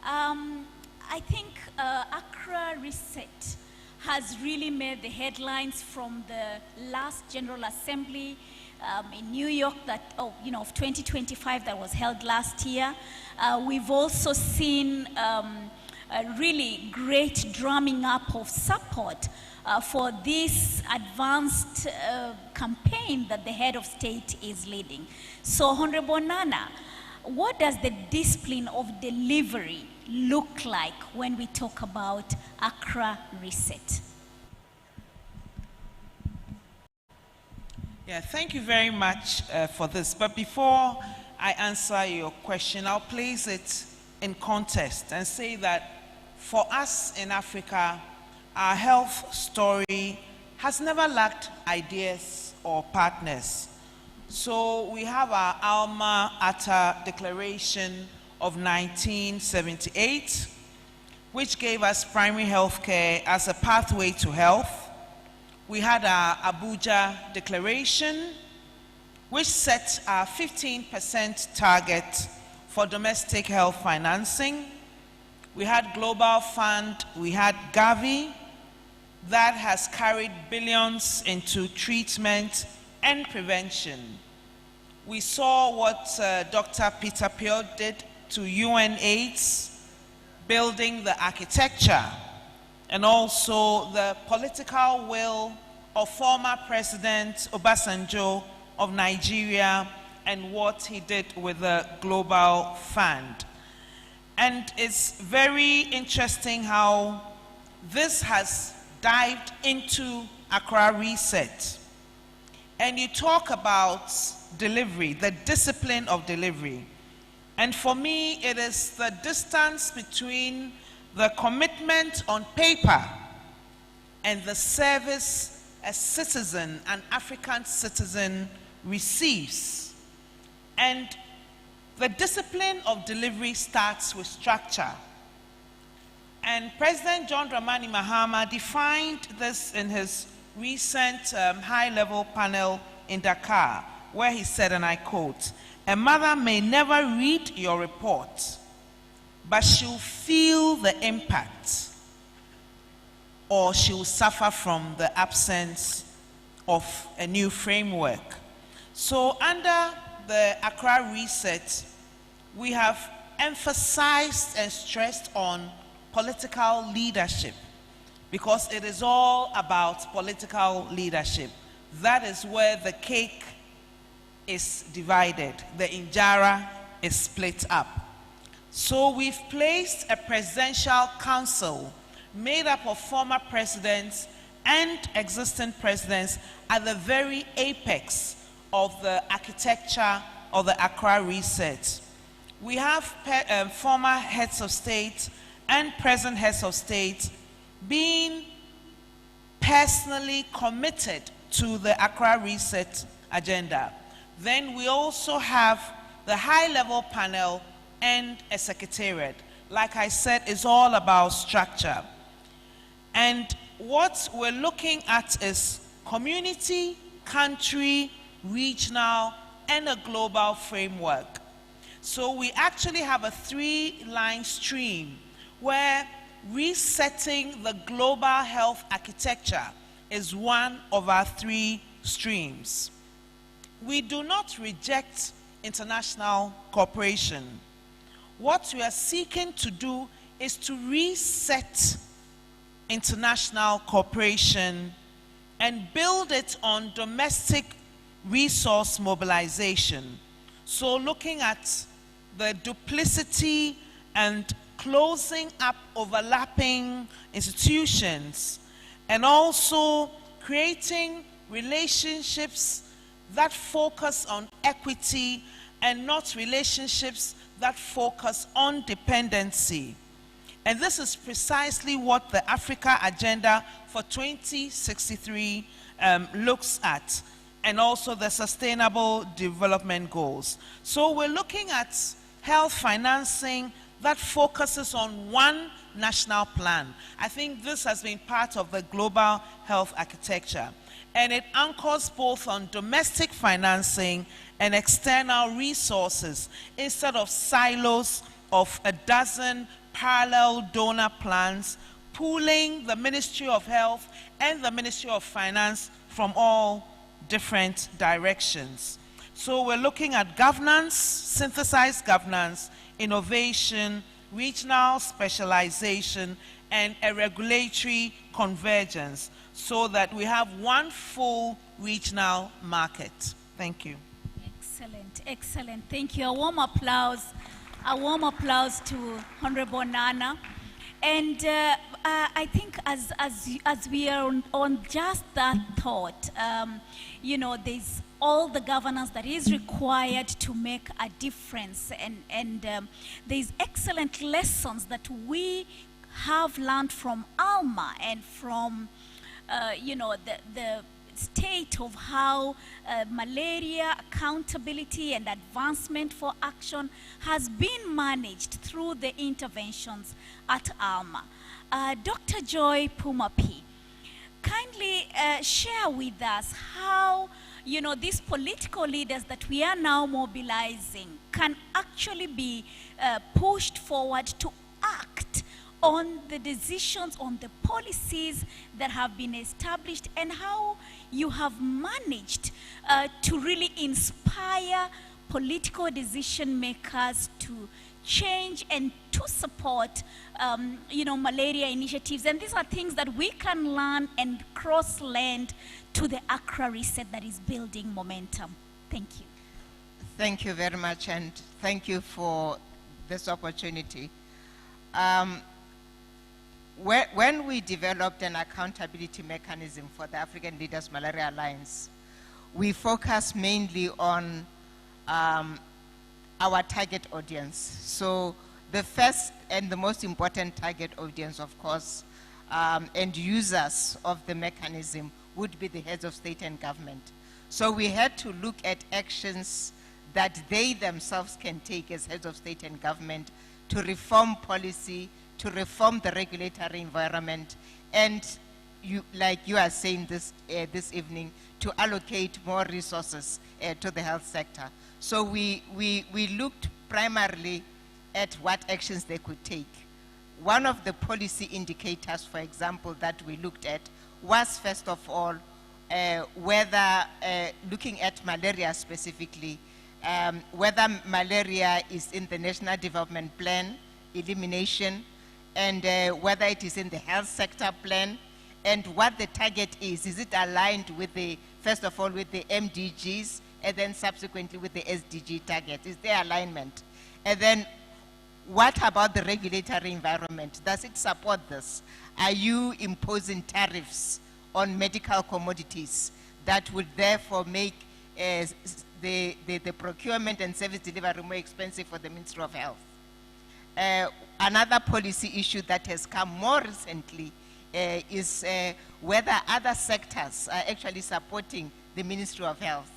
I think Accra Reset has really made the headlines from the last General Assembly in New York of 2025 that was held last year. We've also seen a really great drumming up of support for this advanced campaign that the head of state is leading. So, Honorable Nana, what does the discipline of delivery look like when we talk about Accra Reset? Yeah, thank you very much for this. But before I answer your question, I'll place it in context and say that for us in Africa, our health story has never lacked ideas or partners. So we have our Alma Ata Declaration of 1978, which gave us primary health care as a pathway to health. We had our Abuja Declaration, which set our 15% target for domestic health financing. We had Global Fund, we had Gavi, that has carried billions into treatment and prevention. We saw what Dr. Peter Pio did to UNAIDS, building the architecture, and also the political will of former President Obasanjo of Nigeria and what he did with the Global Fund. And it's very interesting how this has dived into Accra Reset. And you talk about delivery, the discipline of delivery. And for me, it is the distance between the commitment on paper and the service a citizen, an African citizen, receives. And the discipline of delivery starts with structure. And President John Dramani Mahama defined this in his recent high-level panel in Dakar, where he said, and I quote, "A mother may never read your report, but she'll feel the impact, or she'll suffer from the absence of a new framework." So under the Accra Reset, we have emphasized and stressed on political leadership, because it is all about political leadership. That is where the cake is divided, the injera is split up. So we've placed a presidential council made up of former presidents and existing presidents at the very apex of the architecture of the Accra Reset. We have former heads of state and present heads of state being personally committed to the Accra Reset agenda. Then we also have the high-level panel and a secretariat. Like I said, it's all about structure. And what we're looking at is community, country, regional, and a global framework. So we actually have a three-line stream where resetting the global health architecture is one of our three streams. We do not reject international cooperation. What we are seeking to do is to reset international cooperation and build it on domestic resource mobilization. So looking at the duplicity and closing up overlapping institutions, and also creating relationships that focus on equity and not relationships that focus on dependency. And this is precisely what the Africa Agenda for 2063 looks at, and also the Sustainable Development Goals. So we're looking at health financing that focuses on one national plan. I think this has been part of the global health architecture. And it anchors both on domestic financing and external resources instead of silos of a dozen parallel donor plans, pooling the Ministry of Health and the Ministry of Finance from all different directions. So we're looking at governance, synthesized governance, innovation, regional specialization, and a regulatory convergence, so that we have one full regional market. Thank you. Excellent, excellent. Thank you. A warm applause to Honorable Nana. And I think as we are on just that thought, you know, there's all the governance that is required to make a difference. And there's excellent lessons that we have learned from Alma and from, you know, state of how malaria accountability and advancement for action has been managed through the interventions at ALMA. Dr. Joy Pumapi, kindly share with us how, you know, these political leaders that we are now mobilizing can actually be pushed forward to act on the decisions, on the policies that have been established, and how you have managed to really inspire political decision makers to change and to support, you know, malaria initiatives. And these are things that we can learn and cross-lend to the Accra reset that is building momentum. Thank you. Thank you very much, and thank you for this opportunity. When we developed an accountability mechanism for the African Leaders Malaria Alliance, we focused mainly on our target audience. So the first and the most important target audience, of course, and users of the mechanism would be the heads of state and government. So we had to look at actions that they themselves can take as heads of state and government to reform policy, to reform the regulatory environment, and like you are saying this evening, to allocate more resources to the health sector. So we looked primarily at what actions they could take. One of the policy indicators, for example, that we looked at was, first of all, whether, looking at malaria specifically, whether malaria is in the National Development Plan, elimination, and whether it is in the health sector plan, and what the target is. Is it aligned with the, first of all, with the MDGs, and then subsequently with the SDG target? Is there alignment? And then what about the regulatory environment? Does it support this? Are you imposing tariffs on medical commodities that would therefore make the procurement and service delivery more expensive for the Ministry of Health? Another policy issue that has come more recently is whether other sectors are actually supporting the Ministry of Health.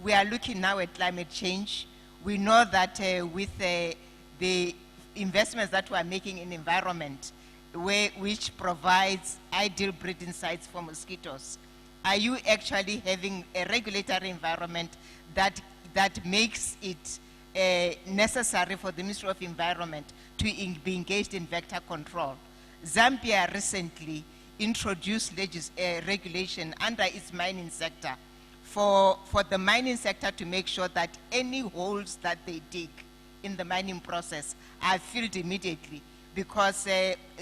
We are looking now at climate change. We know that with the investments that we are making in environment, which provides ideal breeding sites for mosquitoes, are you actually having a regulatory environment that makes it necessary for the Ministry of Environment to be engaged in vector control? Zambia recently introduced regulation under its mining sector for the mining sector to make sure that any holes that they dig in the mining process are filled immediately, because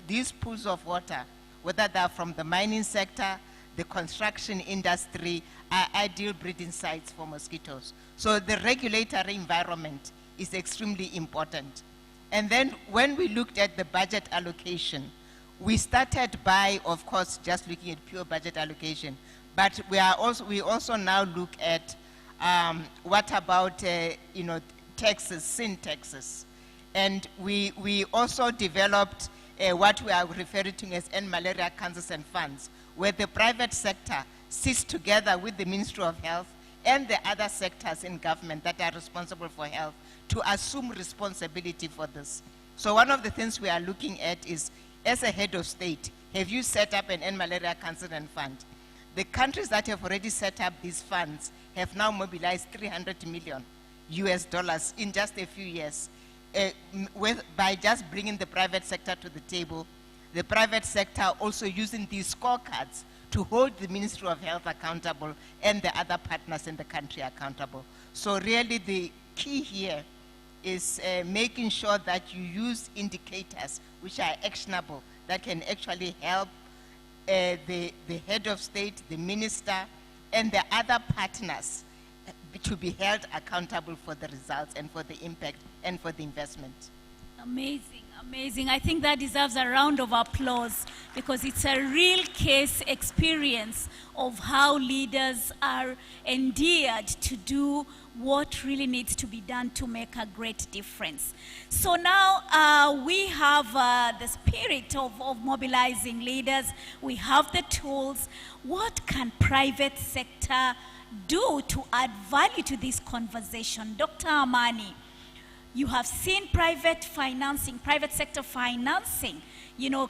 these pools of water, whether they are from the mining sector, the construction industry, are ideal breeding sites for mosquitoes. So the regulatory environment is extremely important. And then when we looked at the budget allocation, we started by, of course, just looking at pure budget allocation, but we also now look at what about taxes, sin taxes. And we also developed what we are referring to as end malaria cancers and funds, where the private sector sits together with the Ministry of Health and the other sectors in government that are responsible for health to assume responsibility for this. So one of the things we are looking at is, as a head of state, have you set up an end malaria cancer and fund? The countries that have already set up these funds have now mobilized $300 million US in just a few years, by just bringing the private sector to the table. The private sector also using these scorecards to hold the Ministry of Health accountable and the other partners in the country accountable. So really the key here is making sure that you use indicators which are actionable, that can actually help the head of state, the minister, and the other partners to be held accountable for the results and for the impact and for the investment. Amazing, amazing. I think that deserves a round of applause because it's a real case experience of how leaders are endeared to do what really needs to be done to make a great difference. So now we have the spirit of mobilizing leaders. We have the tools. What can private sector do to add value to this conversation? Dr. Amani, you have seen private financing, private sector financing,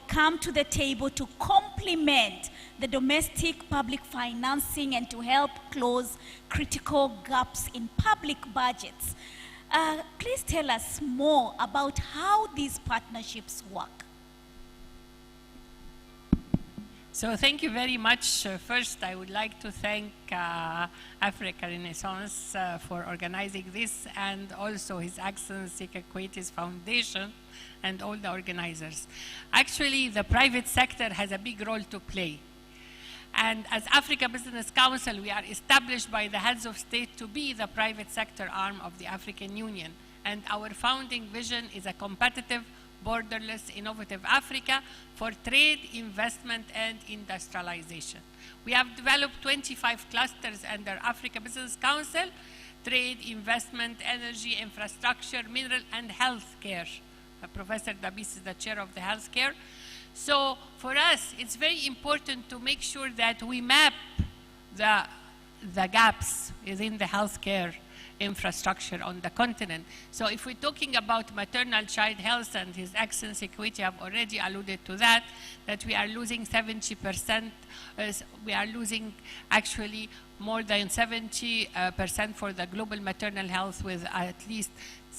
come to the table to complement the domestic public financing and to help close critical gaps in public budgets. Please tell us more about how these partnerships work. So thank you very much. First, I would like to thank Africa Renaissance for organizing this, and also His Excellency Kikwete's Foundation and all the organizers. Actually, the private sector has a big role to play. And as Africa Business Council, we are established by the heads of state to be the private sector arm of the African Union. And our founding vision is a competitive, borderless, innovative Africa for trade, investment, and industrialization. We have developed 25 clusters under Africa Business Council: trade, investment, energy, infrastructure, mineral, and healthcare. Professor Dabis is the chair of the healthcare. So for us, it's very important to make sure that we map the gaps within the healthcare infrastructure on the continent. So if we're talking about maternal child health, and His Excellency Kikwete have already alluded to that we are losing 70%, we are losing actually more than 70% for the global maternal health, with at least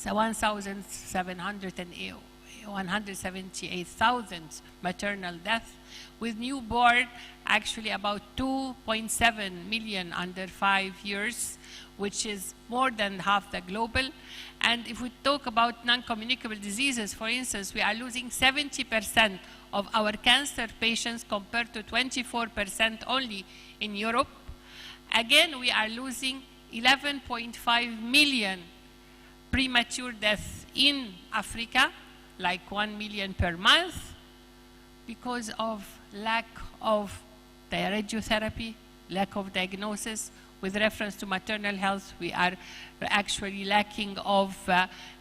178,000 maternal deaths. With newborn, actually about 2.7 million under 5 years, which is more than half the global. And if we talk about non-communicable diseases, for instance, we are losing 70% of our cancer patients compared to 24% only in Europe. Again, we are losing 11.5 million premature deaths in Africa, like 1 million per month, because of lack of the radiotherapy, lack of diagnosis. With reference to maternal health, we are actually lacking of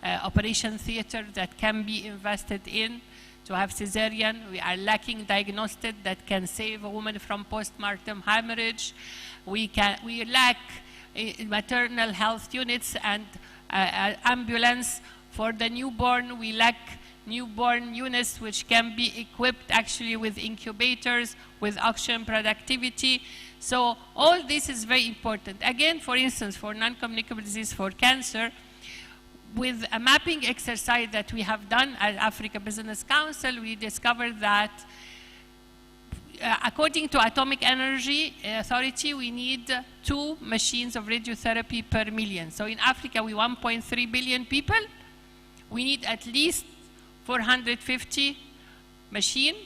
operation theater that can be invested in to have cesarean. We are lacking diagnostic that can save a woman from postpartum hemorrhage. We lack maternal health units and ambulance for the newborn. We lack newborn units which can be equipped actually with incubators, with oxygen productivity. So all this is very important. Again, for instance, for non-communicable disease, for cancer, with a mapping exercise that we have done at Africa Business Council, we discovered that according to Atomic Energy Authority, we need 2 machines of radiotherapy per million. So in Africa, we 1.3 billion people. We need at least 450 machines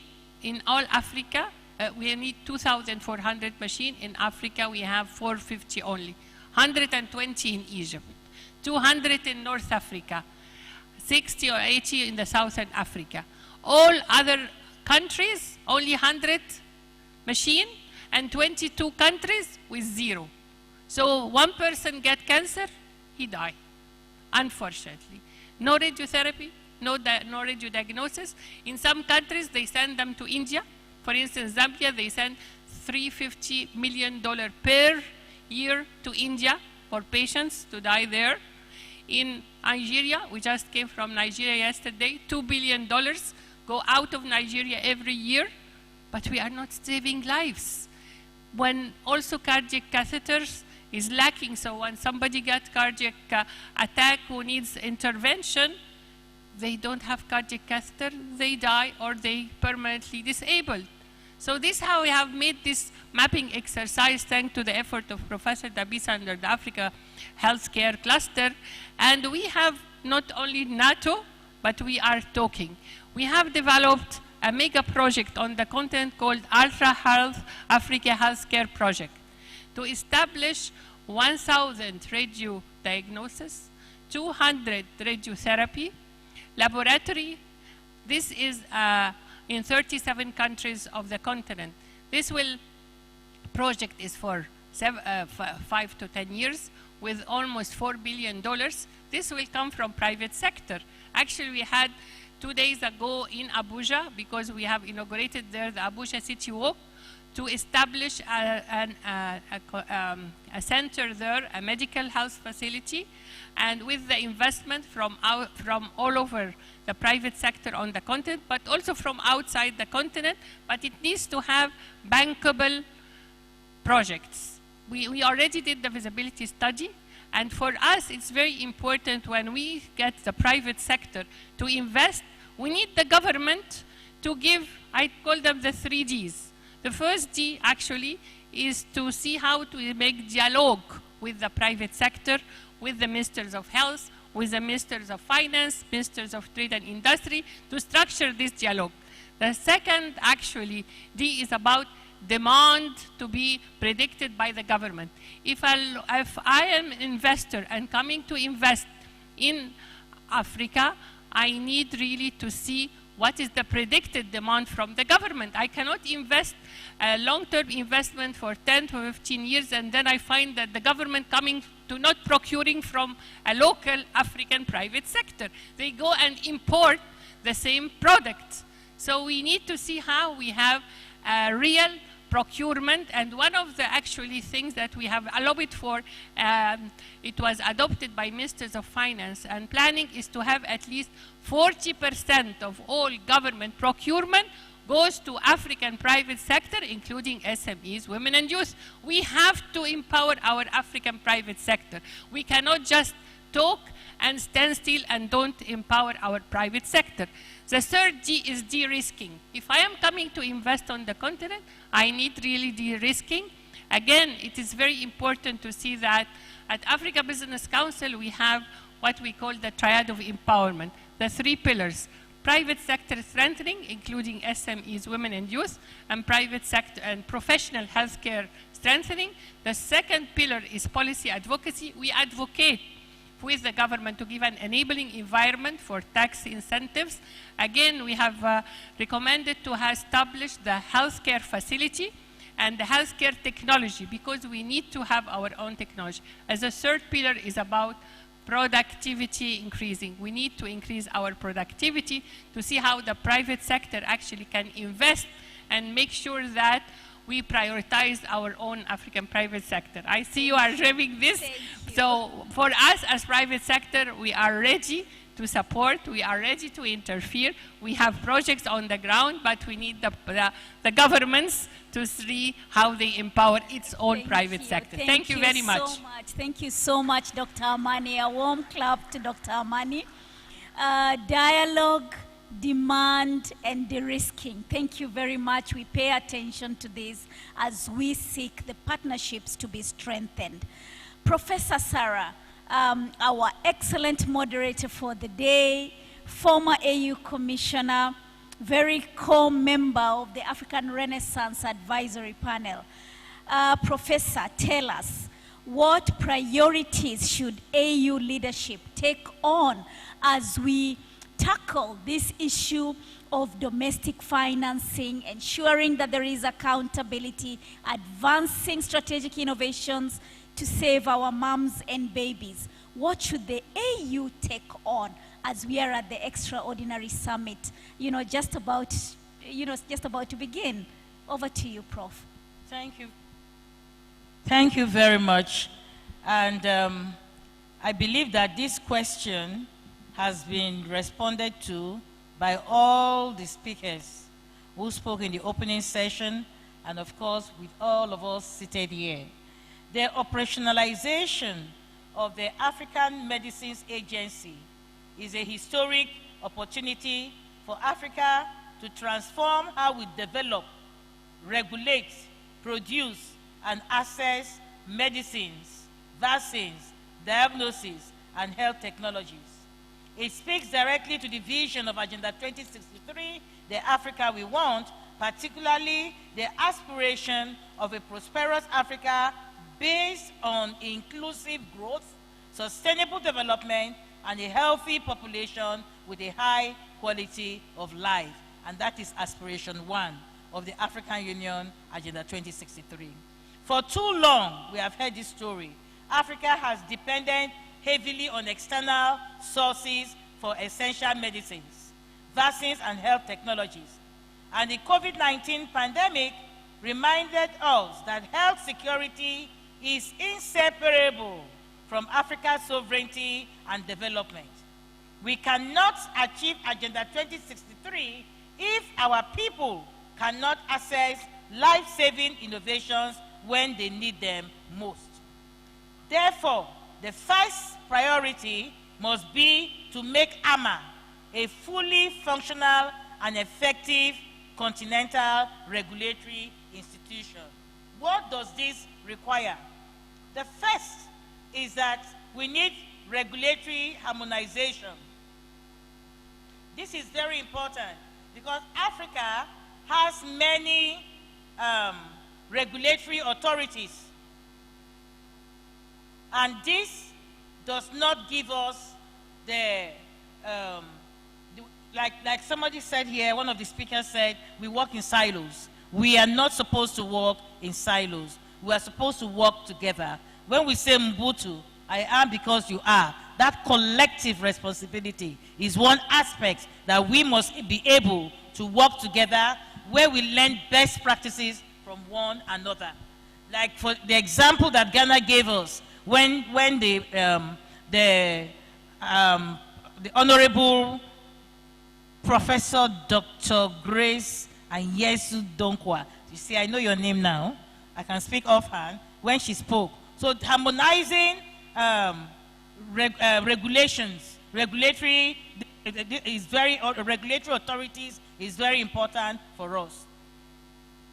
in all Africa. We need 2,400 machines. In Africa, we have 450 only. 120 in Egypt, 200 in North Africa, 60 or 80 in the Southern Africa. All other countries, only 100 machines, and 22 countries with 0. So one person get cancer, he die, unfortunately. No radiotherapy, no radio diagnosis. In some countries, they send them to India. For instance, Zambia, they send $350 million per year to India for patients to die there. In Nigeria, we just came from Nigeria yesterday, $2 billion go out of Nigeria every year, but we are not saving lives. When also cardiac catheters is lacking, so when somebody gets cardiac attack who needs intervention, they don't have cardiac catheter, they die or they permanently disabled. So this is how we have made this mapping exercise thanks to the effort of Professor Dabisa under the Africa Healthcare Cluster. And we have not only NATO, but we are talking. We have developed a mega project on the continent called Ultra Health Africa Healthcare Project to establish 1,000 radio diagnosis, 200 radiotherapy, laboratory. This is in 37 countries of the continent. This project is for 5 to 10 years with almost $4 billion. This will come from private sector. Actually, we had 2 days ago in Abuja, because we have inaugurated there the Abuja City Walk, to establish a center there, a medical health facility, and with the investment from all over the private sector on the continent, but also from outside the continent, but it needs to have bankable projects. We already did the feasibility study, and for us it's very important when we get the private sector to invest, we need the government to give, I call them the 3 Ds. The first D actually is to see how to make dialogue with the private sector, with the ministers of health, with the ministers of finance, ministers of trade and industry, to structure this dialogue. The second actually D is about demand to be predicted by the government. If I am an investor and coming to invest in Africa, I need really to see what is the predicted demand from the government. I cannot invest a long-term investment for 10 to 15 years and then I find that the government coming to not procuring from a local African private sector. They go and import the same product. So we need to see how we have a real procurement, and one of the actually things that we have lobbied for, it was adopted by ministers of finance and planning, is to have at least 40% of all government procurement goes to African private sector, including SMEs, women and youth. We have to empower our African private sector. We cannot just talk and stand still and don't empower our private sector. The third D is de-risking. If I am coming to invest on the continent, I need really de-risking. Again, it is very important to see that at Africa Business Council, we have what we call the triad of empowerment, the 3 pillars: private sector strengthening, including SMEs, women and youth, and private sector and professional healthcare strengthening. The second pillar is policy advocacy. We advocate with the government to give an enabling environment for tax incentives. Again, we have recommended to establish the healthcare facility and the healthcare technology, because we need to have our own technology. As a third pillar is about productivity increasing. We need to increase our productivity to see how the private sector actually can invest and make sure that we prioritize our own African private sector. I see you are driving this. So for us as private sector, we are ready to support, we are ready to interfere. We have projects on the ground, but we need the governments to see how they empower its own private sector. Thank you very much. Thank you so much, Dr. Amani. A warm clap to Dr. Amani. Dialogue, demand, and de-risking. Thank you very much. We pay attention to this as we seek the partnerships to be strengthened. Professor Sarah, our excellent moderator for the day, former AU Commissioner, very core member of the African Renaissance Advisory Panel. Professor, tell us, what priorities should AU leadership take on as we tackle this issue of domestic financing, ensuring that there is accountability, advancing strategic innovations to save our moms and babies? What should the AU take on as we are at the extraordinary summit, just about to begin? Over to you, Prof. Thank you. Thank you very much. And I believe that this question has been responded to by all the speakers who spoke in the opening session, and of course with all of us seated here. The operationalization of the African Medicines Agency is a historic opportunity for Africa to transform how we develop, regulate, produce, and access medicines, vaccines, diagnosis, and health technologies. It speaks directly to the vision of Agenda 2063, the Africa we want, particularly the aspiration of a prosperous Africa based on inclusive growth, sustainable development, and a healthy population with a high quality of life. And that is aspiration 1 of the African Union Agenda 2063. For too long, we have heard this story. Africa has depended heavily on external sources for essential medicines, vaccines, and health technologies. And the COVID-19 pandemic reminded us that health security is inseparable from Africa's sovereignty and development. We cannot achieve Agenda 2063 if our people cannot access life-saving innovations when they need them most. Therefore, the first priority must be to make AMA a fully functional and effective continental regulatory institution. What does this require? The first is that we need regulatory harmonization. This is very important because Africa has many regulatory authorities, and this does not give us like somebody said here, one of the speakers said, we work in silos. We are not supposed to work in silos. We are supposed to work together. When we say Mbutu, I am because you are, that collective responsibility is one aspect that we must be able to work together, where we learn best practices from one another. Like for the example that Ghana gave us, when the Honorable Professor Dr. Grace Anyesu Donkwa, you see, I know your name now, I can speak offhand, when she spoke. So harmonizing regulations, regulatory authorities is very important for us.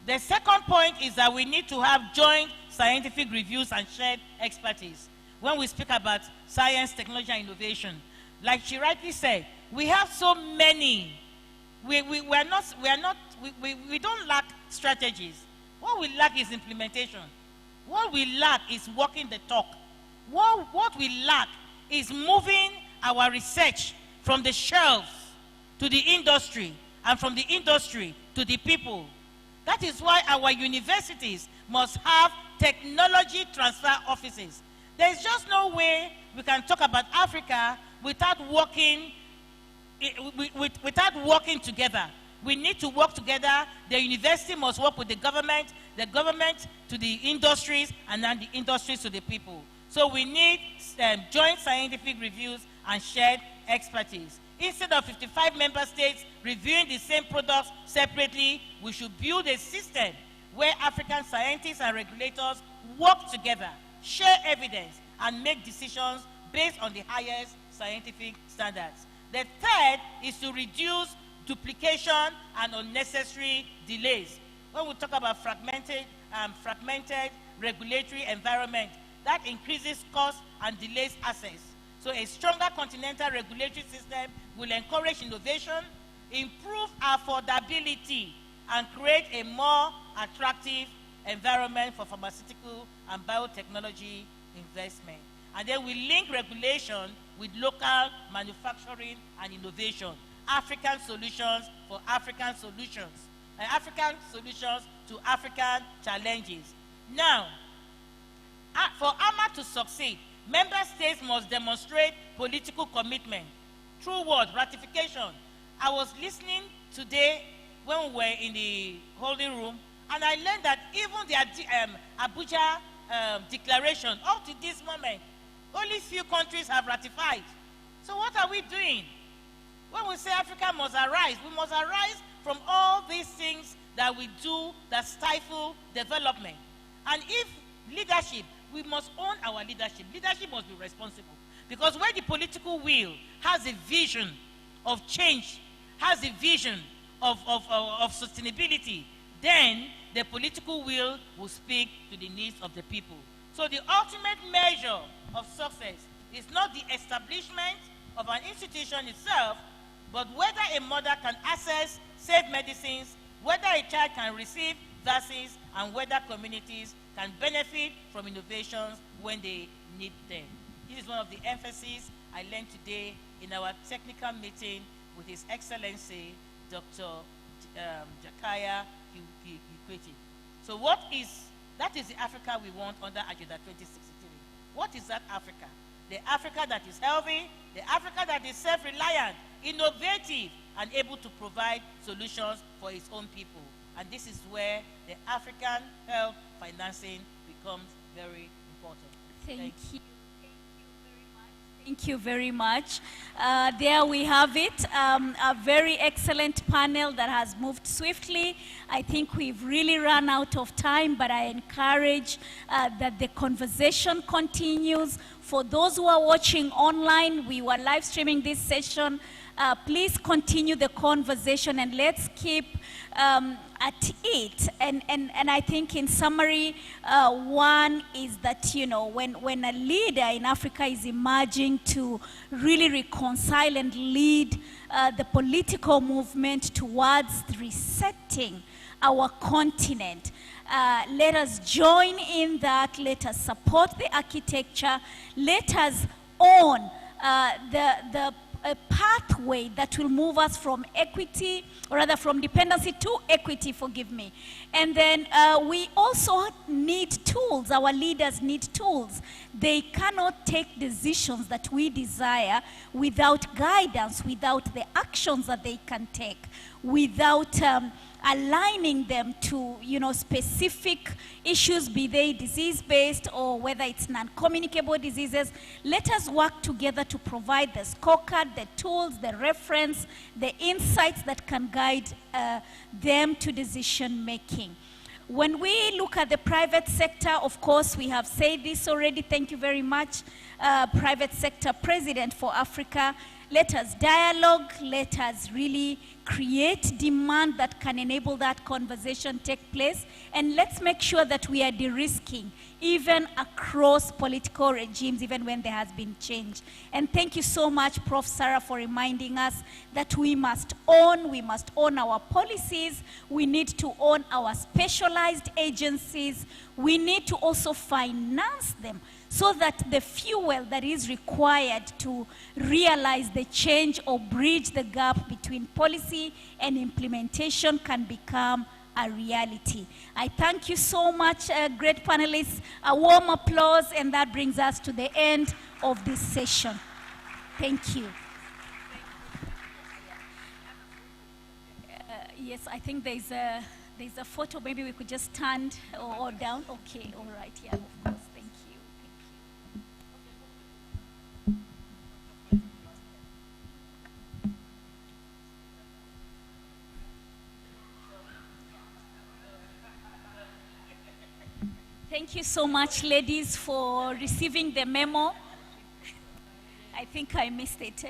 The second point is that we need to have joint scientific reviews and shared expertise. When we speak about science, technology, and innovation, like she rightly said, we have so many. We don't lack strategies. What we lack is implementation. What we lack is walking the talk. What we lack is moving our research from the shelves to the industry, and from the industry to the people. That is why our universities must have technology transfer offices. There is just no way we can talk about Africa without working together. We need to work together. The university must work with the government to the industries, and then the industries to the people. So we need joint scientific reviews and shared expertise. Instead of 55 member states reviewing the same products separately, we should build a system where African scientists and regulators work together, share evidence, and make decisions based on the highest scientific standards. The third is to reduce duplication and unnecessary delays. When we talk about fragmented regulatory environment, that increases cost and delays access. So a stronger continental regulatory system will encourage innovation, improve affordability, and create a more attractive environment for pharmaceutical and biotechnology investment. And then we link regulation with local manufacturing and innovation. African solutions for African solutions. And African solutions to African challenges. Now, for AMA to succeed, member states must demonstrate political commitment. Through what? Ratification. I was listening today when we were in the holding room, and I learned that even the Abuja declaration, up to this moment, only few countries have ratified. So what are we doing? When we say Africa must arise, we must arise from all these things that we do that stifle development. And if leadership, we must own our leadership. Leadership must be responsible. Because where the political will has a vision of change, has a vision of sustainability, then the political will speak to the needs of the people. So the ultimate measure of success is not the establishment of an institution itself, but whether a mother can access safe medicines, whether a child can receive vaccines, and whether communities can benefit from innovations when they need them. This is one of the emphases I learned today in our technical meeting with His Excellency, Dr. Jakaya Kikwete. So that is the Africa we want under Agenda 2063. What is that Africa? The Africa that is healthy, the Africa that is self-reliant, innovative, and able to provide solutions for its own people. And this is where the African health financing becomes very important. Thank you. Thank you very much. There we have it, a very excellent panel that has moved swiftly. I think we've really run out of time, but I encourage that the conversation continues. For those who are watching online, we were live streaming this session. Please continue the conversation and let's keep at it. And I think in summary, one is that, you know, when a leader in Africa is emerging to really reconcile and lead the political movement towards resetting our continent, let us join in that, let us support the architecture, let us own a pathway that will move us from equity, or rather from dependency to equity, forgive me. And then we also need tools. Our leaders need tools. They cannot take decisions that we desire without guidance, without the actions that they can take, without aligning them to, you know, specific issues, be they disease-based or whether it's non-communicable diseases. Let us work together to provide the scorecard, the tools, the reference, the insights that can guide them to decision-making. When we look at the private sector, of course, we have said this already. Thank you very much, Private Sector President for Africa. Let us dialogue, let us really create demand that can enable that conversation take place, and let's make sure that we are de-risking even across political regimes, even when there has been change. And thank you so much, Prof. Sarah, for reminding us that we must own our policies, we need to own our specialized agencies, we need to also finance them so that the fuel that is required to realize the change or bridge the gap between policy and implementation can become a reality. I thank you so much, great panelists. A warm applause, and that brings us to the end of this session. Thank you. Yes, I think there's a photo. Maybe we could just stand or down. Okay, all right, yeah, of course. Thank you. Thank you so much, ladies, for receiving the memo. I think I missed it.